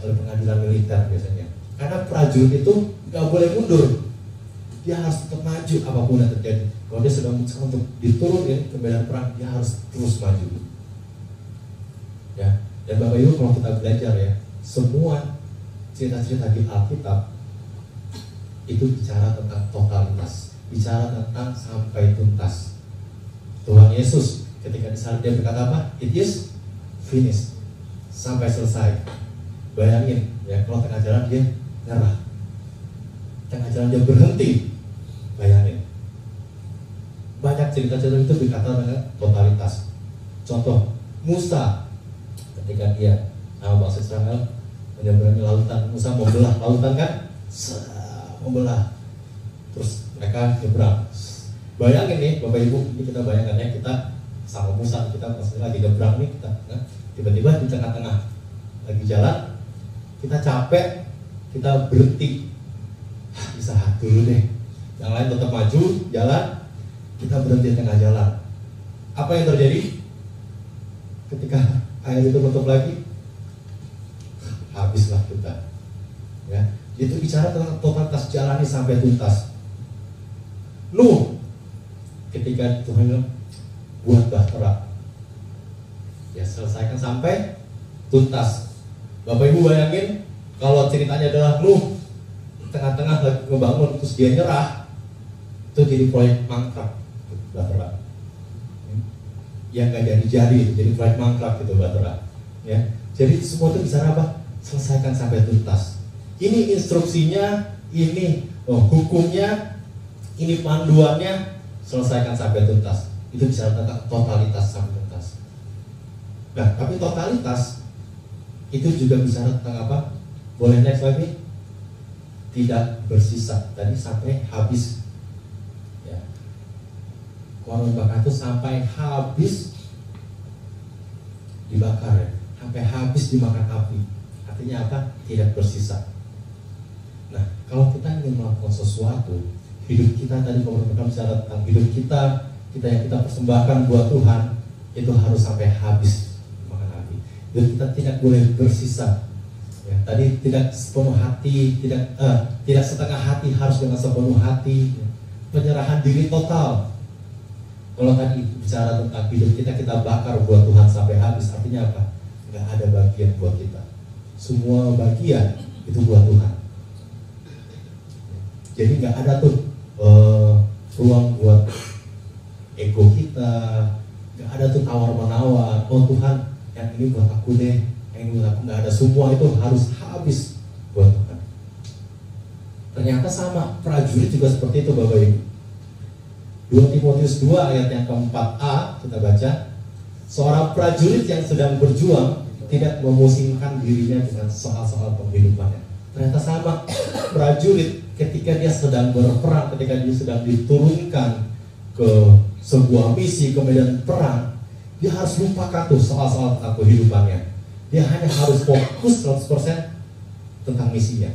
[SPEAKER 2] oleh pengadilan militer biasanya. Karena prajurit itu nggak boleh mundur, dia harus tetap maju apapun yang terjadi. Kalau dia sudah memutuskan untuk diturunin ke medan perang, dia harus terus maju. Ya. Dan Bapak Ibu, kalau kita belajar ya, semua cerita-cerita di Alkitab itu bicara tentang totalitas, bicara tentang sampai tuntas. Tuhan Yesus ketika disalib dia berkata apa? It is finished, sampai selesai. Bayangin ya, kalau tengah jalan dia nyerah, tengah jalan dia berhenti. Bayangin, banyak cerita-cerita itu berkata dengan totalitas. Contoh Musa ketika dia sama bangsa Israel menyeberangi lautan, Musa membelah lautan kan, membelah, terus mereka nyebrang. Bayangin nih Bapak Ibu, ini kita bayangkan ya, kita sama Musa, kita maksudnya lagi nyebrang nih, kita tiba-tiba di tengah-tengah lagi jalan, kita capek, kita berhenti, istirahat dulu deh, yang lain tetap maju jalan, kita berhenti di tengah jalan. Apa yang terjadi ketika air itu menutup lagi? Habislah kita. Ya, itu bicara tentang totalitas, jalani sampai tuntas. Nuh, ketika Tuhan bilang buat bahtera, ya selesaikan sampai tuntas. Bapak Ibu bayangin kalau ceritanya adalah Nuh tengah-tengah lagi ngebangun terus dia nyerah, itu jadi proyek mangkrak bahtera. Yang gak jadi jadi proyek mangkrak gitu bahtera. Ya, jadi semua itu bicara apa? Selesaikan sampai tuntas. Ini instruksinya, ini hukumnya, ini panduannya, selesaikan sampai tuntas. Itu bicara tentang totalitas sampai tuntas. Nah, tapi totalitas itu juga bicara tentang apa? Boleh next lagi? tidak bersisa. Tadi sampai habis, ya. Korban bakar itu sampai habis dibakar, ya. Sampai habis dimakan api. Artinya apa? Tidak bersisa. Nah, kalau kita ingin melakukan sesuatu, hidup kita tadi kalau bicara tentang hidup kita yang kita persembahkan buat Tuhan, itu harus sampai habis dimakan api. Dan kita tidak boleh bersisa. Ya, tadi tidak sepenuh hati, tidak setengah hati, harus dengan sepenuh hati. Penyerahan diri total. Kalau tadi bicara tentang hidup kita bakar buat Tuhan sampai habis, artinya apa? Nggak ada bagian buat kita. Semua bagian itu buat Tuhan. Jadi nggak ada tuh ruang buat ego kita, nggak ada tuh tawar-menawar. Oh Tuhan, yang ini buat aku deh, yang ini buat aku. Nggak ada, semua itu harus habis buat Tuhan. Ternyata sama, prajurit juga seperti itu Bapak Ibu. 2 Timotius 2 ayat yang keempat-a kita baca, seorang prajurit yang sedang berjuang tidak memusingkan dirinya dengan soal-soal penghidupannya. Ternyata sama, prajurit ketika dia sedang berperang, ketika dia sedang diturunkan ke sebuah misi, ke medan perang, dia harus lupakan tuh soal-soal tentang kehidupannya. Dia hanya harus fokus 100% tentang misinya.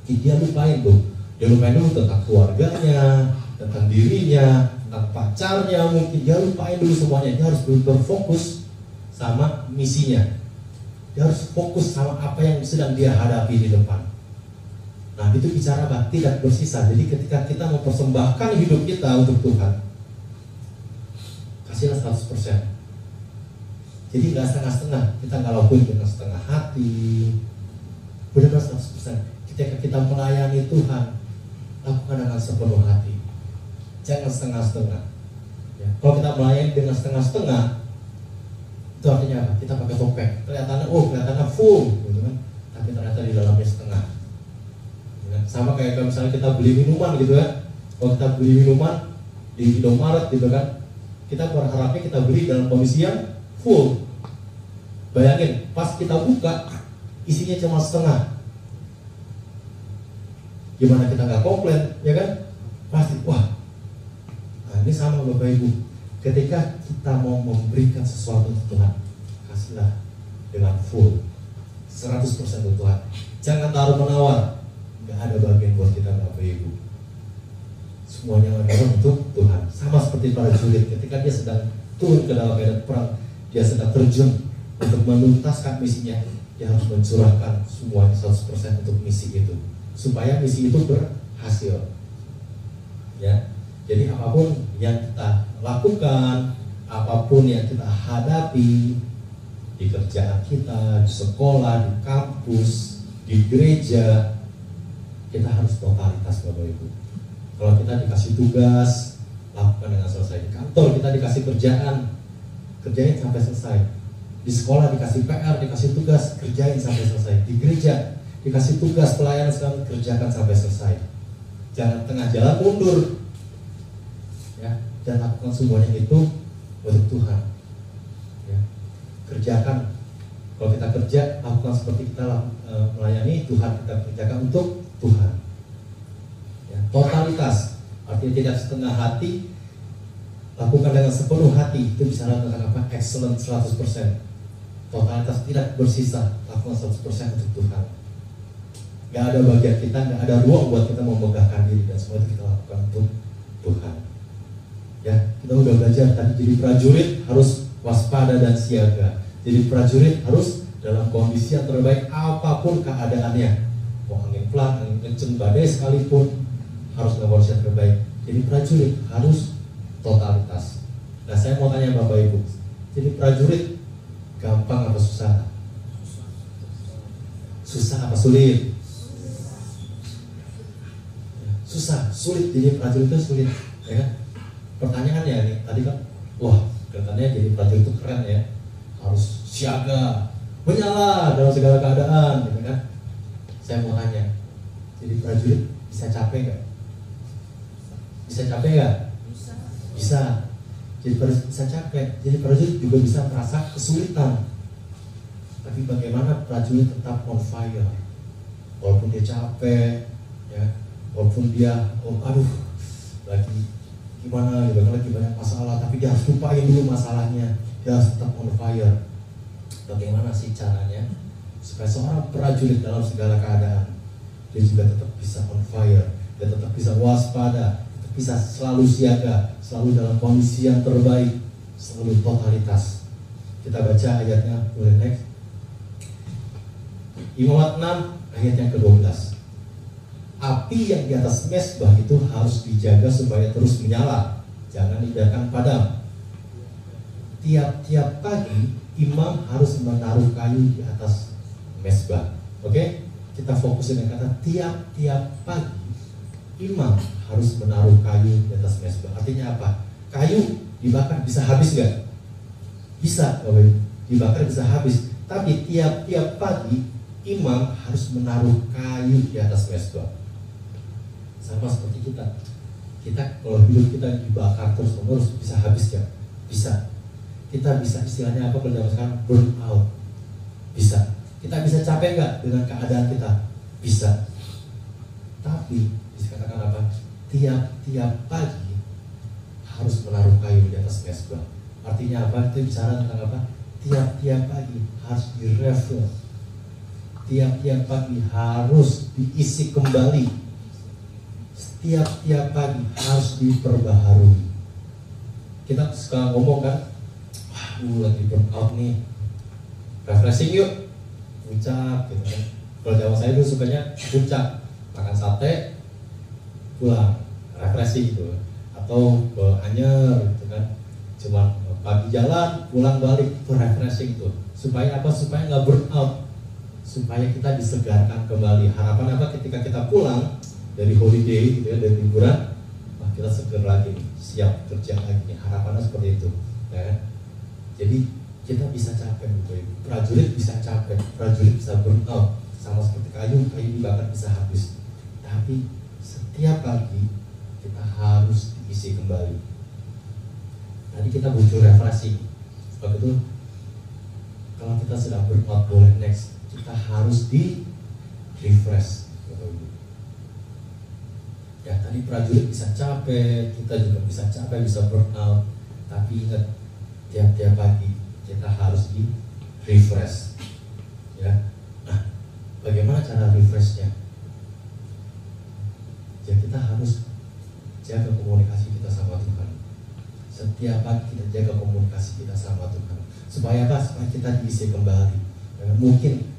[SPEAKER 2] Dia lupain tuh, dia lupain dulu tentang keluarganya, tentang dirinya, tentang pacarnya, mungkin dia lupain dulu semuanya. Dia harus berfokus sama misinya. Dia harus fokus sama apa yang sedang dia hadapi di depan. Nah, itu bicara apa? Tidak bersisa. Jadi ketika kita mempersembahkan hidup kita untuk Tuhan, kasihlah 100%. Jadi nggak setengah-setengah. Kita nggak lakuin dengan setengah hati. Benar-benar 100%. Ketika kita melayani Tuhan, lakukan dengan sepenuh hati. Jangan setengah-setengah. Ya. Kalau kita melayani dengan setengah-setengah, itu artinya apa? Kita pakai topeng. Kelihatannya full, gitu kan? Tapi ternyata di dalamnya setengah. Ya. Sama kayak kalau misalnya kita beli minuman gitu ya. Kalau kita beli minuman di Indomaret gitu kan, kita berharapnya kita beli dalam kondisi yang full. Bayangin, pas kita buka, isinya cuma setengah. Gimana kita nggak komplain, ya kan? Pasti, wah. Nah, ini sama Bapak Ibu. Ketika kita mau memberikan sesuatu untuk Tuhan, kasihlah dengan full 100% untuk Tuhan. Jangan taruh menawar. Nggak ada bagian buat kita Bapak Ibu. Semuanya adalah untuk Tuhan. Sama seperti para prajurit, ketika dia sedang turun ke dalam medan perang, dia sedang terjun untuk menuntaskan misinya, dia harus mencurahkan semuanya 100% untuk misi itu, supaya misi itu berhasil. Ya. Jadi apapun yang kita lakukan, apapun yang kita hadapi di kerjaan kita, di sekolah, di kampus, di gereja, kita harus totalitas Bapak Ibu. Kalau kita dikasih tugas, lakukan dengan selesai. Di kantor kita dikasih kerjain sampai selesai. Di sekolah dikasih PR, dikasih tugas, kerjain sampai selesai. Di gereja dikasih tugas pelayanan, sekarang kerjakan sampai selesai. Jangan tengah jalan mundur. Ya, dan lakukan semuanya itu untuk Tuhan. Ya, kerjakan. Kalau kita kerja, lakukan seperti kita melayani Tuhan, kita kerjakan untuk Tuhan. Ya, totalitas, artinya tidak setengah hati, lakukan dengan sepenuh hati. Itu bisa tentang apa? Excellent 100%. Totalitas, tidak bersisa, lakukan 100% untuk Tuhan. Gak ada bagian kita, gak ada ruang buat kita memegahkan diri, dan semua itu kita lakukan untuk Tuhan. Ya, kita udah belajar tadi, jadi prajurit harus waspada dan siaga. Jadi prajurit harus dalam kondisi yang terbaik apapun keadaannya. Mau angin pelan, angin kenceng, badai sekalipun, harus dalam kondisi yang terbaik. Jadi prajurit harus totalitas. Nah, saya mau tanya Bapak Ibu, jadi prajurit gampang apa susah? Susah apa sulit? Susah, sulit. Jadi prajurit itu sulit, ya kan? Pertanyaannya nih, tadi kan, wah, kelihatannya jadi prajurit itu keren ya, harus siaga, menyala dalam segala keadaan, gitu kan? Saya mau tanya, jadi prajurit bisa capek nggak? Bisa capek nggak? Bisa. Jadi prajurit bisa capek. Jadi prajurit juga bisa merasa kesulitan. Tapi bagaimana prajurit tetap on fire? Walaupun dia capek, ya. Walaupun dia, aduh, lagi gimana gitu, lagi banyak masalah, tapi dia harus lupain dulu masalahnya, dia harus tetap on fire. Bagaimana sih caranya supaya seorang prajurit dalam segala keadaan dia juga tetap bisa on fire, dia tetap bisa waspada, tetap bisa selalu siaga, selalu dalam kondisi yang terbaik, selalu totalitas. Kita baca ayatnya, boleh next. Imamat 6 ayat yang ke-12. Api yang di atas mezbah itu harus dijaga supaya terus menyala, jangan dibiarkan padam. Tiap-tiap pagi imam harus menaruh kayu di atas mezbah. Oke? Kita fokus dengan kata tiap-tiap pagi imam harus menaruh kayu di atas mezbah. Artinya apa? Kayu dibakar bisa habis nggak? Bisa, dibakar bisa habis. Tapi tiap-tiap pagi imam harus menaruh kayu di atas mezbah. Sama seperti kita. Kita kalau hidup kita dibakar terus-menerus bisa habis ya? Bisa. Kita bisa istilahnya apa kalau zaman sekarang? Burn out. Bisa. Kita bisa capek nggak dengan keadaan kita? Bisa. Tapi dikatakan apa? Tiap-tiap pagi harus menaruh kayu di atas mezbah. Artinya apa? Itu bicara tentang apa? Tiap-tiap pagi harus direfill. Tiap-tiap pagi harus diisi kembali. Tiap-tiap pagi harus diperbaharui. Kita suka ngomong kan, lagi burnout nih, refreshing yuk, puncak gitu kan. Kalau zaman saya dulu sukanya puncak, makan sate, pulang, refreshing gitu. Atau ke Anyer gitu kan, cuma pagi jalan, pulang balik, itu refreshing tuh. Supaya apa? Supaya nggak burnout, supaya kita disegarkan kembali. Harapan apa? Ketika kita pulang dari holiday gitu ya, dari liburan, kita seger lagi nih, siap kerja lagi nih. Harapannya seperti itu ya kan? Jadi kita bisa capek gitu, prajurit bisa capek, prajurit bisa burn out, sama seperti kayu dibakar bisa habis. Tapi setiap pagi kita harus diisi kembali. Tadi kita butuh refreshing. Sebab itu kalau kita sedang burn out, boleh next, kita harus di refresh. Ya tadi prajurit bisa capek, kita juga bisa capek, bisa burn out. Tapi ingat, tiap-tiap pagi kita harus di refresh. Ya, nah, bagaimana cara refreshnya? Ya kita harus jaga komunikasi kita sama Tuhan. Setiap pagi kita jaga komunikasi kita sama Tuhan. Supaya apa? Supaya kita diisi kembali. Ya, mungkin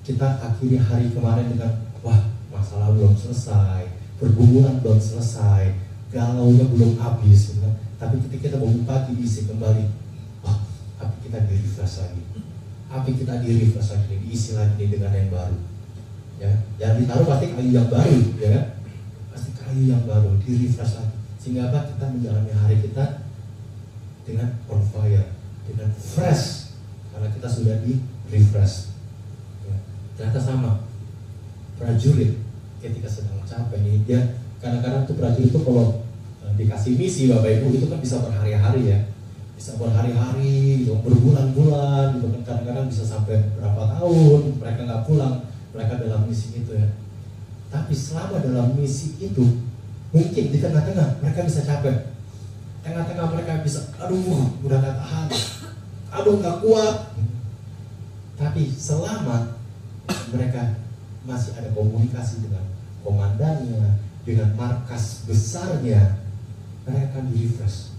[SPEAKER 2] kita akhiri hari kemarin dengan wah, masalah belum selesai, pergumulan belum selesai, galaunya belum habis, gitu kan? Tapi ketika kita bangun pagi diisi kembali, wah, api kita di-refresh lagi, api kita di-refresh lagi, diisi lagi dengan yang baru. Ya, jangan ditaruh pasti kayu yang baru, ya kan? Pasti kayu yang baru, di-refresh lagi. Sehingga apa? Kita menjalani hari kita dengan on fire, dengan fresh, karena kita sudah di-refresh. Ya, ternyata sama prajurit ketika sedang capek nih, dia kadang-kadang tuh prajurit itu kalau dikasih misi Bapak Ibu itu kan bisa berhari-hari ya, bisa berhari-hari gitu, berbulan-bulan gitu kan, kadang-kadang bisa sampai berapa tahun mereka nggak pulang, mereka dalam misi itu ya. Tapi selama dalam misi itu mungkin di tengah-tengah mereka bisa capek, tengah-tengah mereka bisa, aduh udah nggak tahan, aduh nggak kuat. Tapi selama mereka masih ada komunikasi dengan komandannya, dengan markas besarnya, mereka akan di-refresh.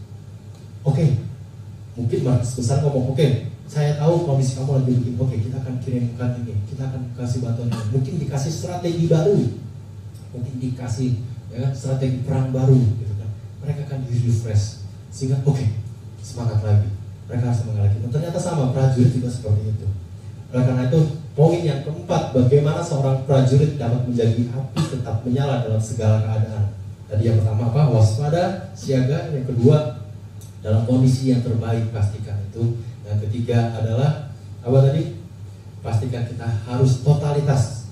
[SPEAKER 2] Oke, mungkin markas besar ngomong, oke, saya tahu kondisi kamu lagi begini, oke, kita akan kirimkan ini, kita akan kasih bantuan ini. Mungkin dikasih strategi baru, mungkin dikasih ya, strategi perang baru, gitu kan. Mereka akan di-refresh, sehingga oke, semangat lagi, mereka harus semangat lagi. Dan ternyata sama, prajurit juga seperti itu. Oleh karena itu, poin yang keempat, bagaimana seorang prajurit dapat menjaga api tetap menyala dalam segala keadaan. Tadi yang pertama apa? Waspada, siaga. Yang kedua, dalam kondisi yang terbaik, pastikan itu. Yang ketiga adalah apa tadi? Pastikan kita harus totalitas.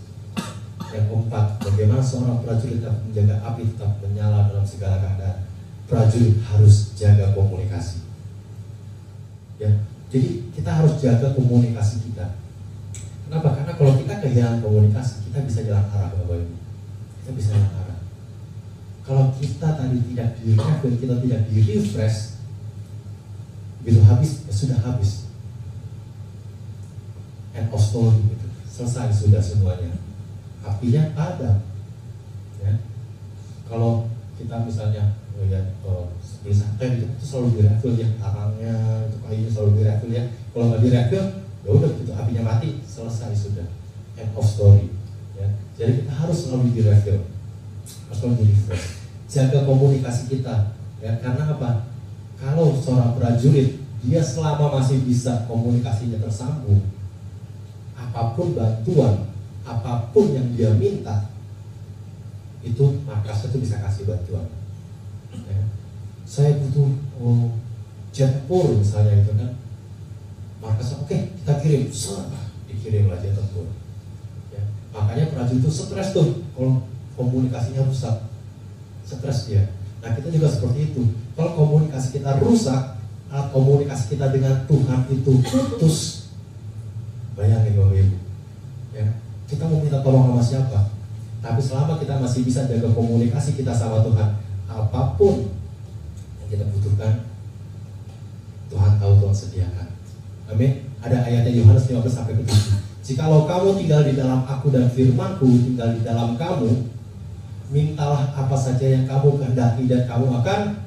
[SPEAKER 2] Yang keempat, bagaimana seorang prajurit dapat menjaga api tetap menyala dalam segala keadaan. Prajurit harus jaga komunikasi. Ya, jadi kita harus jaga komunikasi kita. Kenapa? Karena kalau kita kehilangan komunikasi, kita bisa jalan arah, Bapak Ibu. kita bisa hilang arah. Kalau kita tadi tidak di-refill, kita tidak di-refresh, begitu habis, ya sudah habis. End of story gitu. Selesai sudah semuanya. Apinya padam. Ya. Kalau kita misalnya melihat beli sate gitu, itu selalu di-refill ya, arangnya, itu kayunya selalu di-refill ya. Kalau nggak di-refill, ya udah begitu apinya mati, selesai sudah. End of story. Ya. Jadi kita harus selalu di-refill, harus selalu di-refresh. Jaga komunikasi kita, ya, karena apa? Kalau seorang prajurit, dia selama masih bisa komunikasinya tersambung, apapun bantuan, apapun yang dia minta, itu markasnya itu bisa kasih bantuan. Ya. Saya butuh jet tempur misalnya gitu kan, markasnya oke, kita kirim, dikirimlah jet tempur. Ya. Makanya prajurit itu stres tuh kalau komunikasinya rusak, stres dia. Nah kita juga seperti itu. Kalau komunikasi kita rusak, komunikasi kita dengan Tuhan itu putus, bayangin Bapak Ibu, ya, kita mau minta tolong sama siapa? Tapi selama kita masih bisa jaga komunikasi kita sama Tuhan, apapun yang kita butuhkan, Tuhan tahu, Tuhan sediakan. Amin. Ada ayatnya Yohanes 15-7. Jikalau kamu tinggal di dalam aku dan firman-Ku tinggal di dalam kamu, mintalah apa saja yang kamu kehendaki dan kamu akan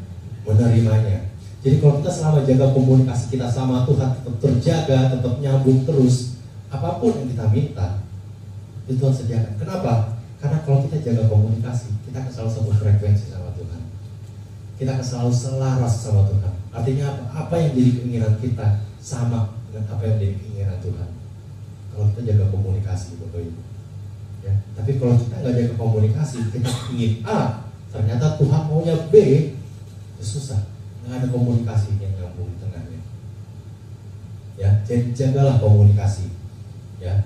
[SPEAKER 2] menerimanya. Jadi kalau kita selama jaga komunikasi kita sama Tuhan tetap terjaga, tetap nyambung terus, apapun yang kita minta, itu Tuhan sediakan. Kenapa? Karena kalau kita jaga komunikasi, kita akan selalu satu frekuensi sama Tuhan. Kita akan selalu selaras sama Tuhan. Artinya apa? Apa yang jadi keinginan kita sama dengan apa yang jadi keinginan Tuhan. Kalau kita jaga komunikasi, Bapak Ibu. Ya. Tapi kalau kita nggak jaga komunikasi, kita ingin A, ternyata Tuhan maunya B, itu susah. Nggak ada komunikasi yang nyambung di tengahnya. Ya, jadi jagalah komunikasi. Ya,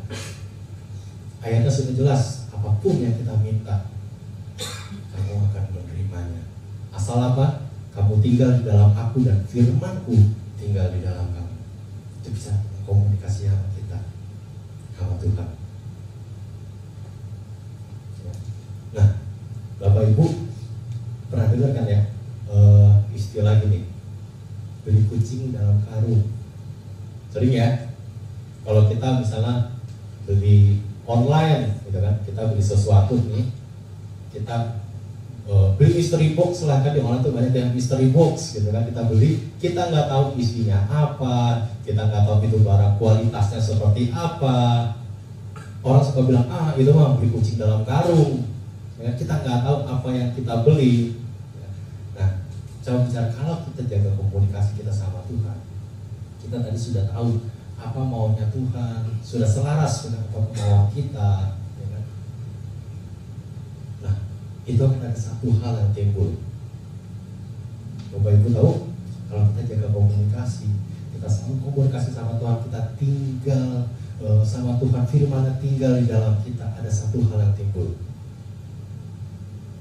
[SPEAKER 2] ayatnya sudah jelas. Apapun yang kita minta, kamu akan menerimanya. Asal apa? Kamu tinggal di dalam aku dan firman-Ku tinggal di dalam kamu. Itu bisa komunikasi sama kita, sama Tuhan. Nah, Bapak Ibu pernah dengar kan ya istilah gini, beli kucing dalam karung. Sering ya, kalau kita misalnya beli online, gitu kan, kita beli sesuatu nih, kita beli mystery box lah kan, di online tuh banyak yang mystery box, gitu kan, kita beli, kita nggak tahu isinya apa, kita nggak tahu itu barang kualitasnya seperti apa. Orang suka bilang, itu mah beli kucing dalam karung. Ya, kita nggak tahu apa yang kita beli. Nah, coba bicara kalau kita jaga komunikasi kita sama Tuhan, kita tadi sudah tahu apa maunya Tuhan, sudah selaras dengan apa kemauan kita, ya kan? Nah, itu akan ada satu hal yang timbul. Bapak Ibu tahu, kalau kita jaga komunikasi, kita selalu komunikasi sama Tuhan, kita tinggal sama Tuhan, firman-Nya tinggal di dalam kita, ada satu hal yang timbul.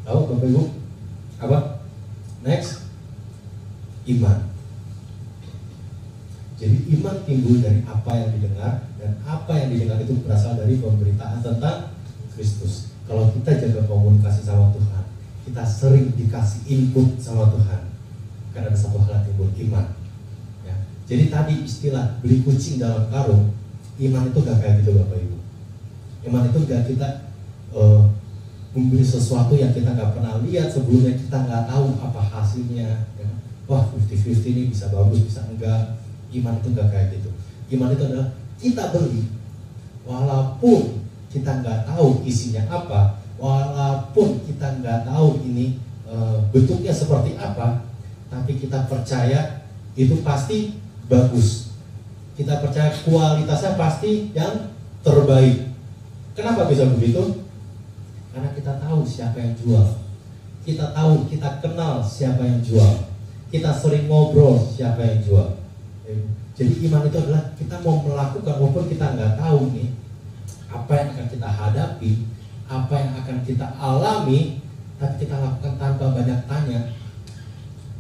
[SPEAKER 2] Tahu Bapak Ibu? Apa? Next, iman. Jadi iman timbul dari apa yang didengar, dan apa yang didengar itu berasal dari pemberitaan tentang Kristus. Kalau kita jaga komunikasi sama Tuhan, kita sering dikasih input sama Tuhan, karena ada satu hal yang timbul, iman. Ya. Jadi tadi istilah beli kucing dalam karung, iman itu gak kayak gitu Bapak Ibu. Iman itu gak kita membeli sesuatu yang kita nggak pernah lihat sebelumnya, kita nggak tahu apa hasilnya, ya. Wah 50-50 ini bisa bagus, bisa enggak. Iman itu nggak kayak gitu. Iman itu adalah kita beli walaupun kita nggak tahu isinya apa, walaupun kita nggak tahu ini bentuknya seperti apa, tapi kita percaya itu pasti bagus, kita percaya kualitasnya pasti yang terbaik. Kenapa bisa begitu? Karena kita tahu siapa yang jual, kita tahu, kita kenal siapa yang jual, kita sering ngobrol siapa yang jual. Jadi iman itu adalah kita mau melakukan walaupun kita nggak tahu nih apa yang akan kita hadapi, apa yang akan kita alami, tapi kita lakukan tanpa banyak tanya.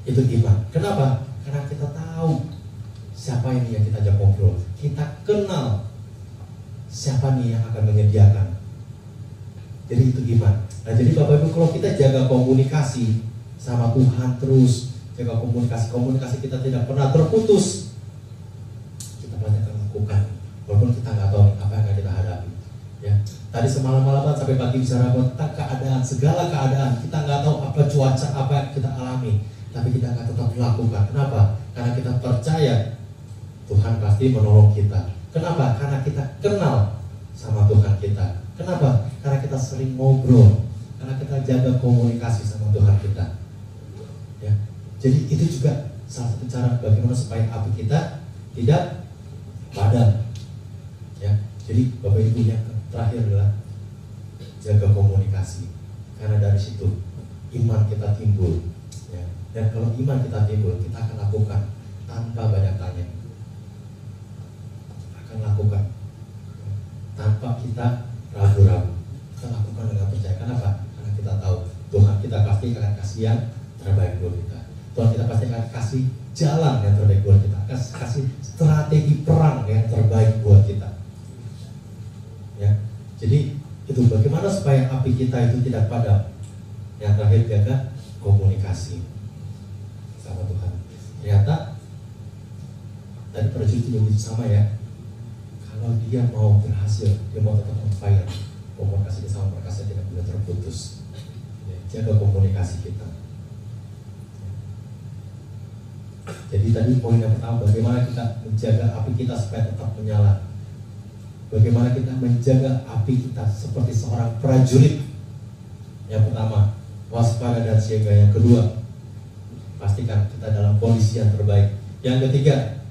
[SPEAKER 2] Itu iman. Kenapa? Karena kita tahu siapa ini yang kita ajak ngobrol, kita kenal siapa nih yang akan menyediakan. Jadi itu iman. Nah jadi Bapak Ibu, kalau kita jaga komunikasi sama Tuhan terus, jaga komunikasi kita tidak pernah terputus, kita banyak akan lakukan walaupun kita nggak tahu apa yang akan kita hadapi. Ya, tadi semalam-malaman sampai pagi bicara tentang keadaan, segala keadaan, kita nggak tahu apa cuaca, apa yang kita alami, tapi kita akan tetap melakukan. Kenapa? Karena kita percaya Tuhan pasti menolong kita. Kenapa? Karena kita kenal sama Tuhan kita. Kenapa? Karena kita sering ngobrol, karena kita jaga komunikasi sama Tuhan kita. Ya, jadi itu juga salah satu cara bagaimana supaya api kita tidak padam. Ya, jadi Bapak Ibu, yang terakhir adalah jaga komunikasi, karena dari situ iman kita timbul. Ya, dan kalau iman kita timbul, kita akan lakukan tanpa banyak tanya, akan lakukan tanpa kita ragu-ragu, kita lakukan dengan percaya. Kenapa? Karena kita tahu Tuhan kita pasti akan kasih yang terbaik buat kita. Tuhan kita pasti akan kasih jalan yang terbaik buat kita, akan kasih strategi perang yang terbaik buat kita. Ya, jadi itu bagaimana supaya api kita itu tidak padam. Yang terakhir, jaga komunikasi sama Tuhan. Ternyata tadi prajurit itu sama ya. Kalau dia mau berhasil, dia mau tetap on fire, komunikasi sama mereka tidak boleh terputus. Ya, jaga komunikasi kita. Jadi tadi poin yang pertama, bagaimana kita menjaga api kita supaya tetap menyala. Bagaimana kita menjaga api kita seperti seorang prajurit. Yang pertama, waspada dan siaga. Yang kedua, pastikan kita dalam kondisi yang terbaik. Yang ketiga,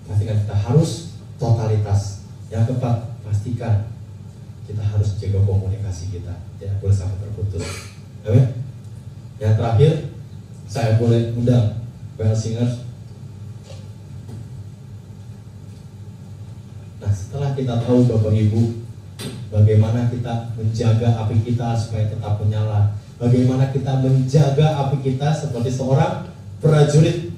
[SPEAKER 2] pastikan kita harus totalitas. Yang keempat, pastikan kita harus jaga komunikasi kita, tidak boleh sampai terputus. Amin. Yang terakhir, saya boleh undang bell singers. Nah, setelah kita tahu Bapak Ibu bagaimana kita menjaga api kita supaya tetap menyala, bagaimana kita menjaga api kita seperti seorang prajurit.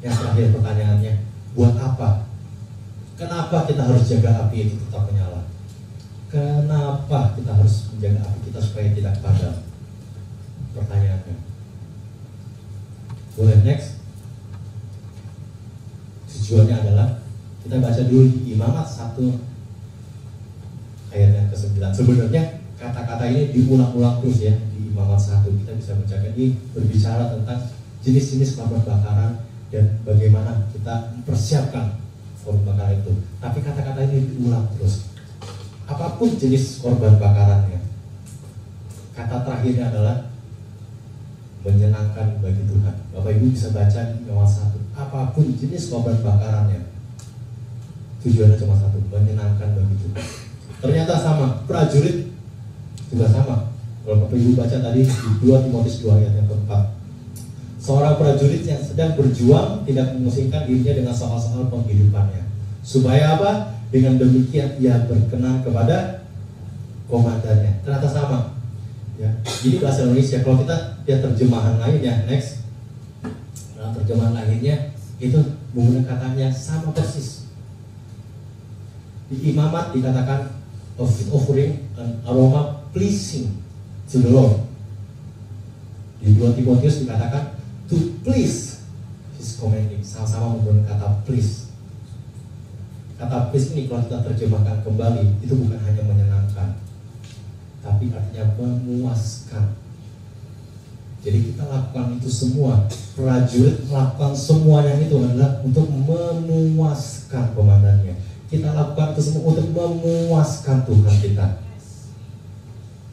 [SPEAKER 2] Yang terakhir pertanyaannya, buat apa? Kenapa kita harus jaga api itu tetap menyala? Kenapa kita harus menjaga api kita supaya tidak padam? Pertanyaannya. Boleh next? Tujuannya adalah kita baca dulu di Imamat 1 ayat yang ke-9. Sebenarnya kata-kata ini diulang-ulang terus ya di Imamat 1. Kita bisa baca ini berbicara tentang jenis-jenis korban bakaran dan bagaimana kita mempersiapkan korban bakaran itu. Tapi kata-kata ini diulang terus. Apapun jenis korban bakarannya, kata terakhirnya adalah menyenangkan bagi Tuhan. Bapak Ibu bisa baca di Imamat 1. Apapun jenis korban bakarannya, tujuannya cuma satu, menyenangkan bagi Tuhan. Ternyata sama, prajurit juga sama. Kalau Bapak Ibu baca tadi di 2 Timotius 2 ayat yang keempat, seorang prajurit yang sedang berjuang tidak memusingkan dirinya dengan soal-soal penghidupannya. Supaya apa? Dengan demikian ia berkenan kepada komandannya. Ternyata sama. Ya, ini bahasa Indonesia. Kalau kita lihat terjemahan lainnya, next. Dalam terjemahan lainnya itu menggunakan katanya sama persis. Di Imamat dikatakan offering an aroma pleasing to the Lord. Di 2 Timotius dikatakan to please his commanding. Sama-sama menggunakan kata please. Kata please ini kalau kita terjemahkan kembali, itu bukan hanya menyenangkan, tapi artinya memuaskan. Jadi kita lakukan itu semua, prajurit melakukan semuanya itu adalah untuk memuaskan komandannya. Kita lakukan itu semua untuk memuaskan Tuhan kita.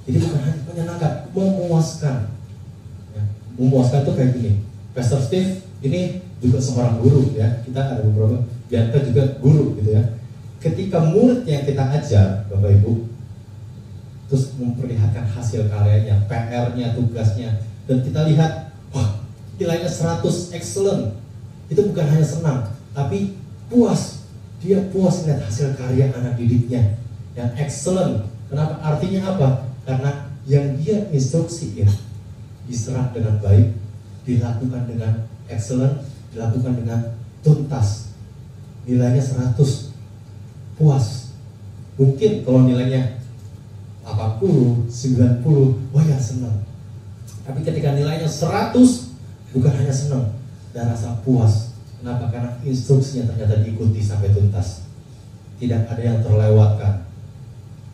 [SPEAKER 2] Jadi bukan hanya menyenangkan, memuaskan. Ya, memuaskan itu kayak gini. Pastor Steve ini juga seorang guru ya. Kita ada beberapa, Bianca juga guru gitu ya. Ketika murid yang kita ajar, Bapak Ibu, terus memperlihatkan hasil karyanya, PR-nya, tugasnya, dan kita lihat, wah, nilainya 100, excellent. Itu bukan hanya senang, tapi puas. Dia puas melihat hasil karya anak didiknya yang excellent. Kenapa? Artinya apa? Karena yang dia instruksiin diserap dengan baik, dilakukan dengan excellent, dilakukan dengan tuntas. Nilainya 100, puas. Mungkin kalau nilainya 80 80, 90, wah ya senang. Tapi ketika nilainya 100, bukan hanya senang dan rasa puas. Kenapa? Karena instruksinya ternyata diikuti sampai tuntas. Tidak ada yang terlewatkan.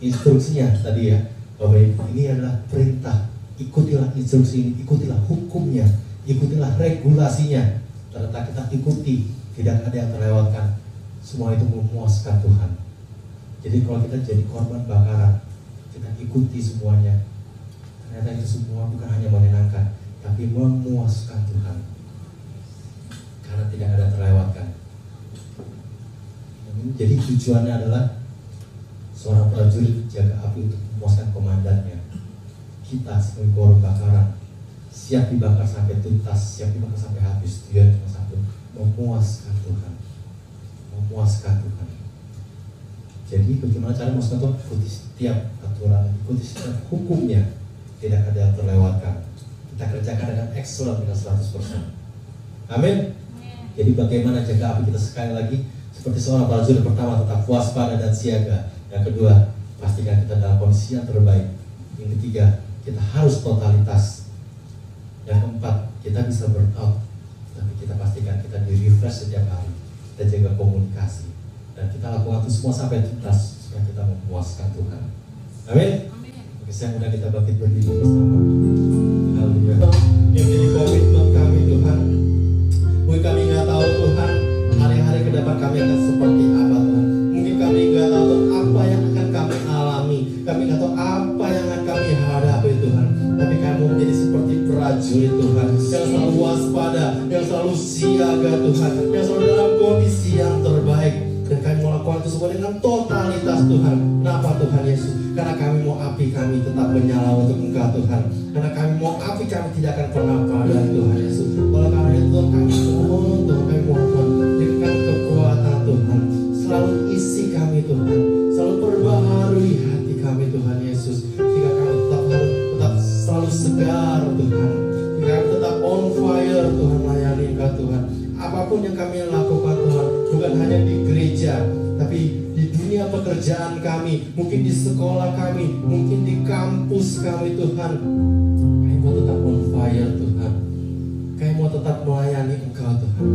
[SPEAKER 2] Instruksinya tadi ya, Bapak Ibu, ini adalah perintah. Ikutilah instruksi ini, ikutilah hukumnya, ikutilah regulasinya. Ternyata kita ikuti, tidak ada yang terlewatkan. Semua itu memuaskan Tuhan. Jadi kalau kita jadi korban bakaran, kita ikuti semuanya. Ternyata itu semua bukan hanya menyenangkan, tapi memuaskan Tuhan. Karena tidak ada terlewatkan. Jadi tujuannya adalah seorang prajurit jaga api untuk memuaskan komandannya. Kita sebagai korban bakaran siap dibakar sampai tuntas, siap dibakar sampai habis. Tujuan cuma satu, memuaskan Tuhan. Memuaskan Tuhan. Jadi bagaimana cara memuaskan Tuhan? Ikuti setiap aturan, ikuti setiap hukumnya. Tidak ada yang terlewatkan. Kita kerjakan dengan excellent, dengan 100%. Amin. Jadi bagaimana jaga api kita? Sekali lagi, seperti seorang prajurit, pertama tetap waspada dan siaga. Yang kedua, pastikan kita dalam kondisi yang terbaik. Yang ketiga, kita harus totalitas. Yang keempat, kita bisa burn out, tapi kita pastikan kita di refresh setiap hari. Kita jaga komunikasi dan kita lakukan itu semua sampai tuntas supaya kita memuaskan Tuhan. Amin. Oke, saya mudah kita bangkit berdiri bersama. Haleluya. Yang jadi komitmen kami Tuhan. Mungkin kami nggak tahu Tuhan hari-hari ke depan kami akan seperti apa Tuhan. Mungkin kami nggak tahu apa yang akan kami alami. Kami nggak tahu apa yang akan kami hadapi Tuhan. Tapi kamu menjadi seperti prajurit Tuhan, yang selalu waspada, yang selalu siaga Tuhan, yang selalu dalam kondisi yang terbaik. Dan kami melakukan itu semua dengan totalitas Tuhan. Kenapa Tuhan Yesus? Karena kami mau api kami tetap menyala untuk Engkau Tuhan. Karena kami mau api kami tidak akan pernah padam Tuhan Yesus. Oleh karena itu Tuhan kami mohon Tuhan, kami mohon Tuhan, berikan kekuatan Tuhan. Selalu isi kami Tuhan, selalu perbaharui hati kami Tuhan Yesus. Jika kami tetap selalu segar Tuhan, jika kami tetap on fire Tuhan, layani Engkau Tuhan. Apapun yang kami lakukan Tuhan, bukan hanya di gereja, tapi di dunia pekerjaan kami, mungkin di sekolah kami, mungkin di kampus kami Tuhan. Kami mau tetap on fire Tuhan. Kami mau tetap melayani Engkau Tuhan.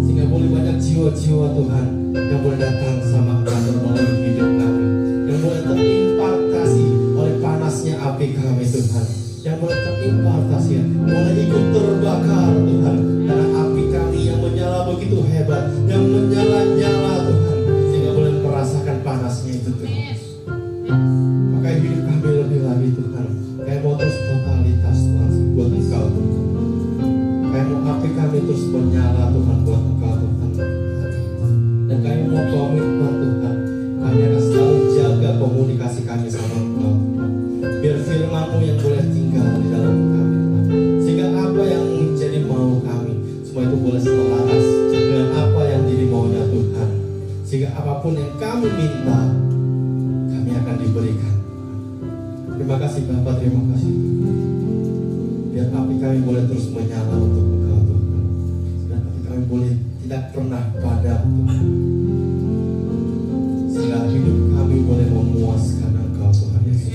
[SPEAKER 2] Sehingga boleh banyak jiwa-jiwa Tuhan yang boleh datang sama Engkau melalui hidup kami, yang boleh terimpartasi oleh panasnya api kami Tuhan, yang boleh terimpartasi, boleh ikut terbakar Tuhan. Karena api kami yang menyala begitu hebat, yang menyala-nyala Tuhan, sehingga boleh merasakan panasnya itu Tuhan. Maka hidup kami lebih lagi Tuhan. Kami mau terus totalitas Tuhan buat Engkau Tuhan. Kami mau api kami terus menyala Tuhan buat Engkau Tuhan. Dan kami mau komitmen Tuhan, kami akan selalu jaga komunikasi kami sama Engkau Tuhan. Biar firman-Mu yang boleh tinggal di dalam kami Tuhan. Sehingga apa yang menjadi mau kami, semua itu boleh selaras dengan apa yang jadi maunya Tuhan. Sehingga apapun yang kami minta, kami akan diberikan. Terima kasih Bapak, terima kasih Tuhan. Biar api kami boleh terus menyala untuk Engkau Tuhan. Dan api kami boleh tidak pernah padam Tuhan. Sehingga hidup kami boleh memuaskan Engkau Tuhan Yesus.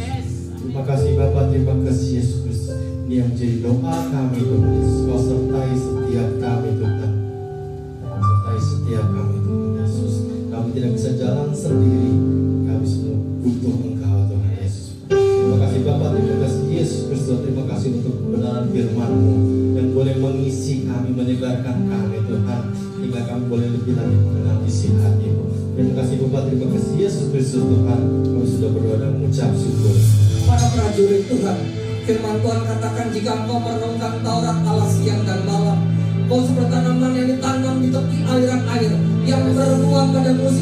[SPEAKER 2] Terima kasih Bapak, terima kasih Yesus Kristus. Ini yang menjadi doa kami Tuhan Yesus. Kau sertai setiap kami Tuhan. Kau sertai setiap kami Tuhan Yesus. Kami tidak bisa jalan sendiri. Kami semua butuh Engkau Tuhan Yesus. Terima kasih Bapak, terima kasih Yesus Kristus. Terima kasih untuk kebenaran firman-Mu yang boleh mengisi kami, menyegarkan kami Tuhan, hingga kami boleh lebih lagi mengenal isi hati-Mu. Terima kasih Bapak, terima kasih Yesus Kristus Tuhan. Kami sudah berdoa dan mengucap syukur.
[SPEAKER 3] Para prajurit Tuhan, firman Tuhan katakan, jika engkau merenungkan Taurat Allah siang dan malam, kau seperti tanaman yang ditanam di tepi aliran air, yang berbuah pada musim